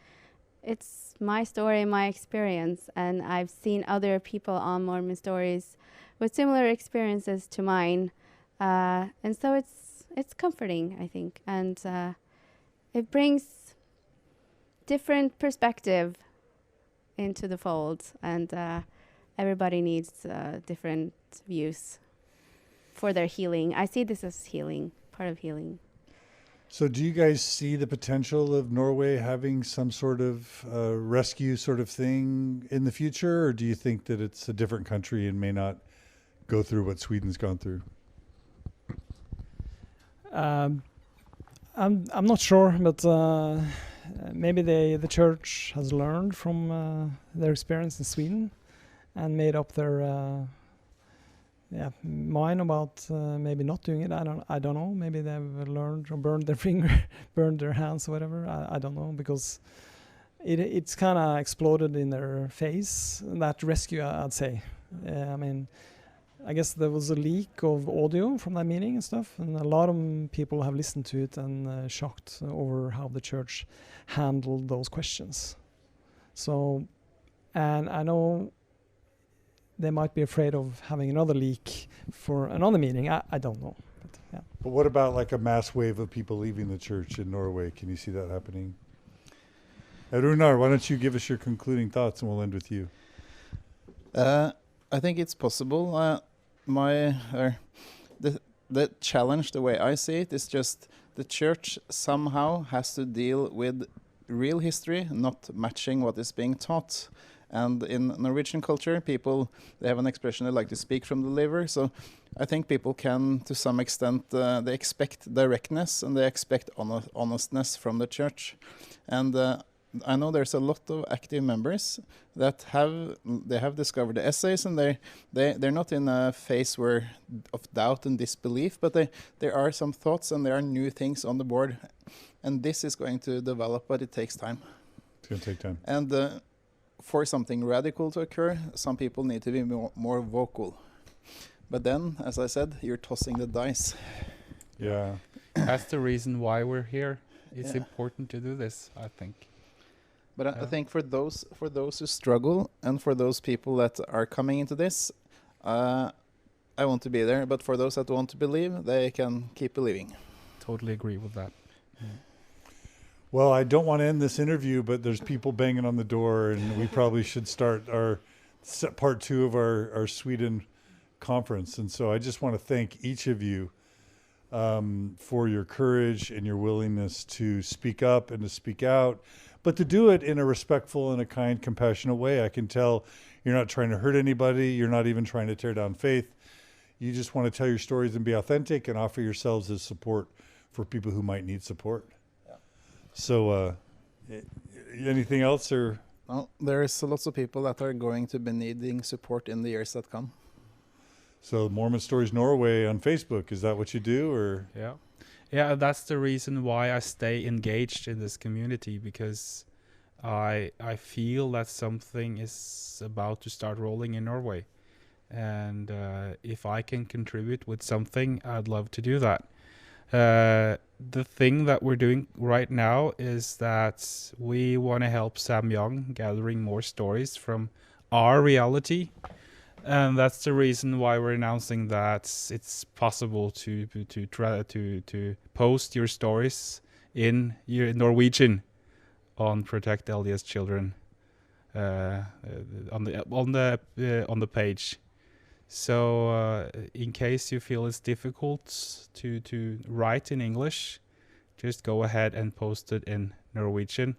it's my story, my experience, and I've seen other people on Mormon Stories with similar experiences to mine. And so it's comforting, I think, and it brings different perspective into the fold, and everybody needs different views for their healing. I see this as healing, part of healing. So do you guys see the potential of Norway having some sort of rescue sort of thing in the future, or do you think that it's a different country and may not go through what Sweden's gone through? I'm not sure, but maybe the church has learned from their experience in Sweden and made up their mind about maybe not doing it. I don't know. Maybe they've learned or burned their finger, burned their hands, or whatever. I don't know, because it's kind of exploded in their face, that rescue, I'd say. I mean, I guess there was a leak of audio from that meeting and stuff, and a lot of people have listened to it and shocked over how the church handled those questions. So, and I know they might be afraid of having another leak for another meeting. I don't know. But, yeah. But what about like a mass wave of people leaving the church in Norway? Can you see that happening? Runar, why don't you give us your concluding thoughts, and we'll end with you. I think it's possible. The challenge, the way I see it, is just the church somehow has to deal with real history, not matching what is being taught. And in Norwegian culture, people, they have an expression, they like to speak from the liver. So I think people can, to some extent, they expect directness and they expect honestness from the church. And I know there's a lot of active members that have discovered the essays, and they're not in a phase of doubt and disbelief, but there are some thoughts and there are new things on the board, and this is going to develop, but it takes time. It's going to take time. And for something radical to occur, some people need to be more vocal. But then, as I said, you're tossing the dice. Yeah. That's the reason why we're here. It's important to do this, I think. But I think for those who struggle and for those people that are coming into this, I want to be there. But for those that want to believe, they can keep believing. Totally agree with that. Well, I don't want to end this interview, but there's people banging on the door, and we probably should start our part 2 of our Sweden conference. And so I just want to thank each of you for your courage and your willingness to speak up and to speak out, but to do it in a respectful and a kind, compassionate way. I can tell you're not trying to hurt anybody. You're not even trying to tear down faith. You just want to tell your stories and be authentic and offer yourselves as support for people who might need support. Yeah. So anything else? Or well, there's lots of people that are going to be needing support in the years that come. So Mormon Stories Norway on Facebook, is that what you do? Or Yeah, that's the reason why I stay engaged in this community, because I feel that something is about to start rolling in Norway. And if I can contribute with something, I'd love to do that. The thing that we're doing right now is that we want to help Sam Young gathering more stories from our reality. And that's the reason why we're announcing that it's possible to try to post your stories in your Norwegian on Protect LDS Children on the page. So in case you feel it's difficult to write in English, just go ahead and post it in Norwegian,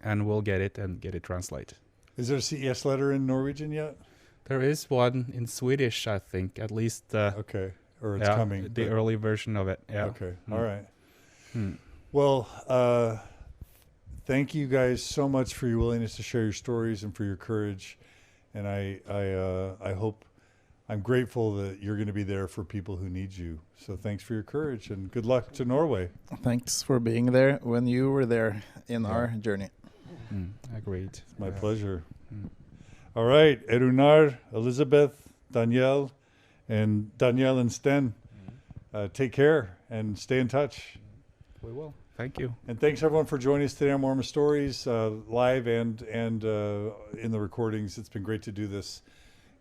and we'll get it translated. Is there a CES letter in Norwegian yet? There is one in Swedish, I think, at least. Okay. or it's coming. The early version of it. Yeah. Okay. All right. Well, thank you guys so much for your willingness to share your stories and for your courage. And I hope, I'm grateful that you're going to be there for people who need you. So thanks for your courage and good luck to Norway. Thanks for being there when you were there in our journey. Agreed. It's my pleasure. All right. Runar, Elisabeth, Danielle and Stein, take care and stay in touch. We will. Thank you. And thanks everyone for joining us today on Mormon Stories, live and in the recordings. It's been great to do this.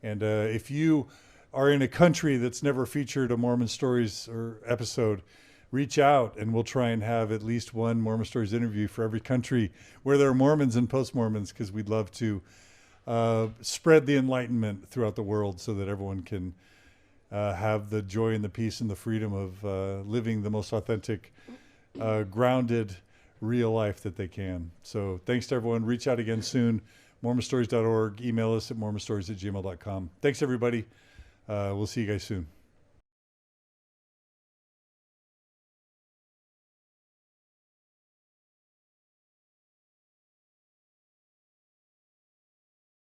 And if you are in a country that's never featured a Mormon Stories or episode, reach out and we'll try and have at least one Mormon Stories interview for every country where there are Mormons and post-Mormons, because we'd love to spread the enlightenment throughout the world so that everyone can have the joy and the peace and the freedom of living the most authentic, grounded, real life that they can. So thanks to everyone. Reach out again soon. mormonstories.org. Email us at mormonstories@gmail.com. Thanks, everybody. We'll see you guys soon.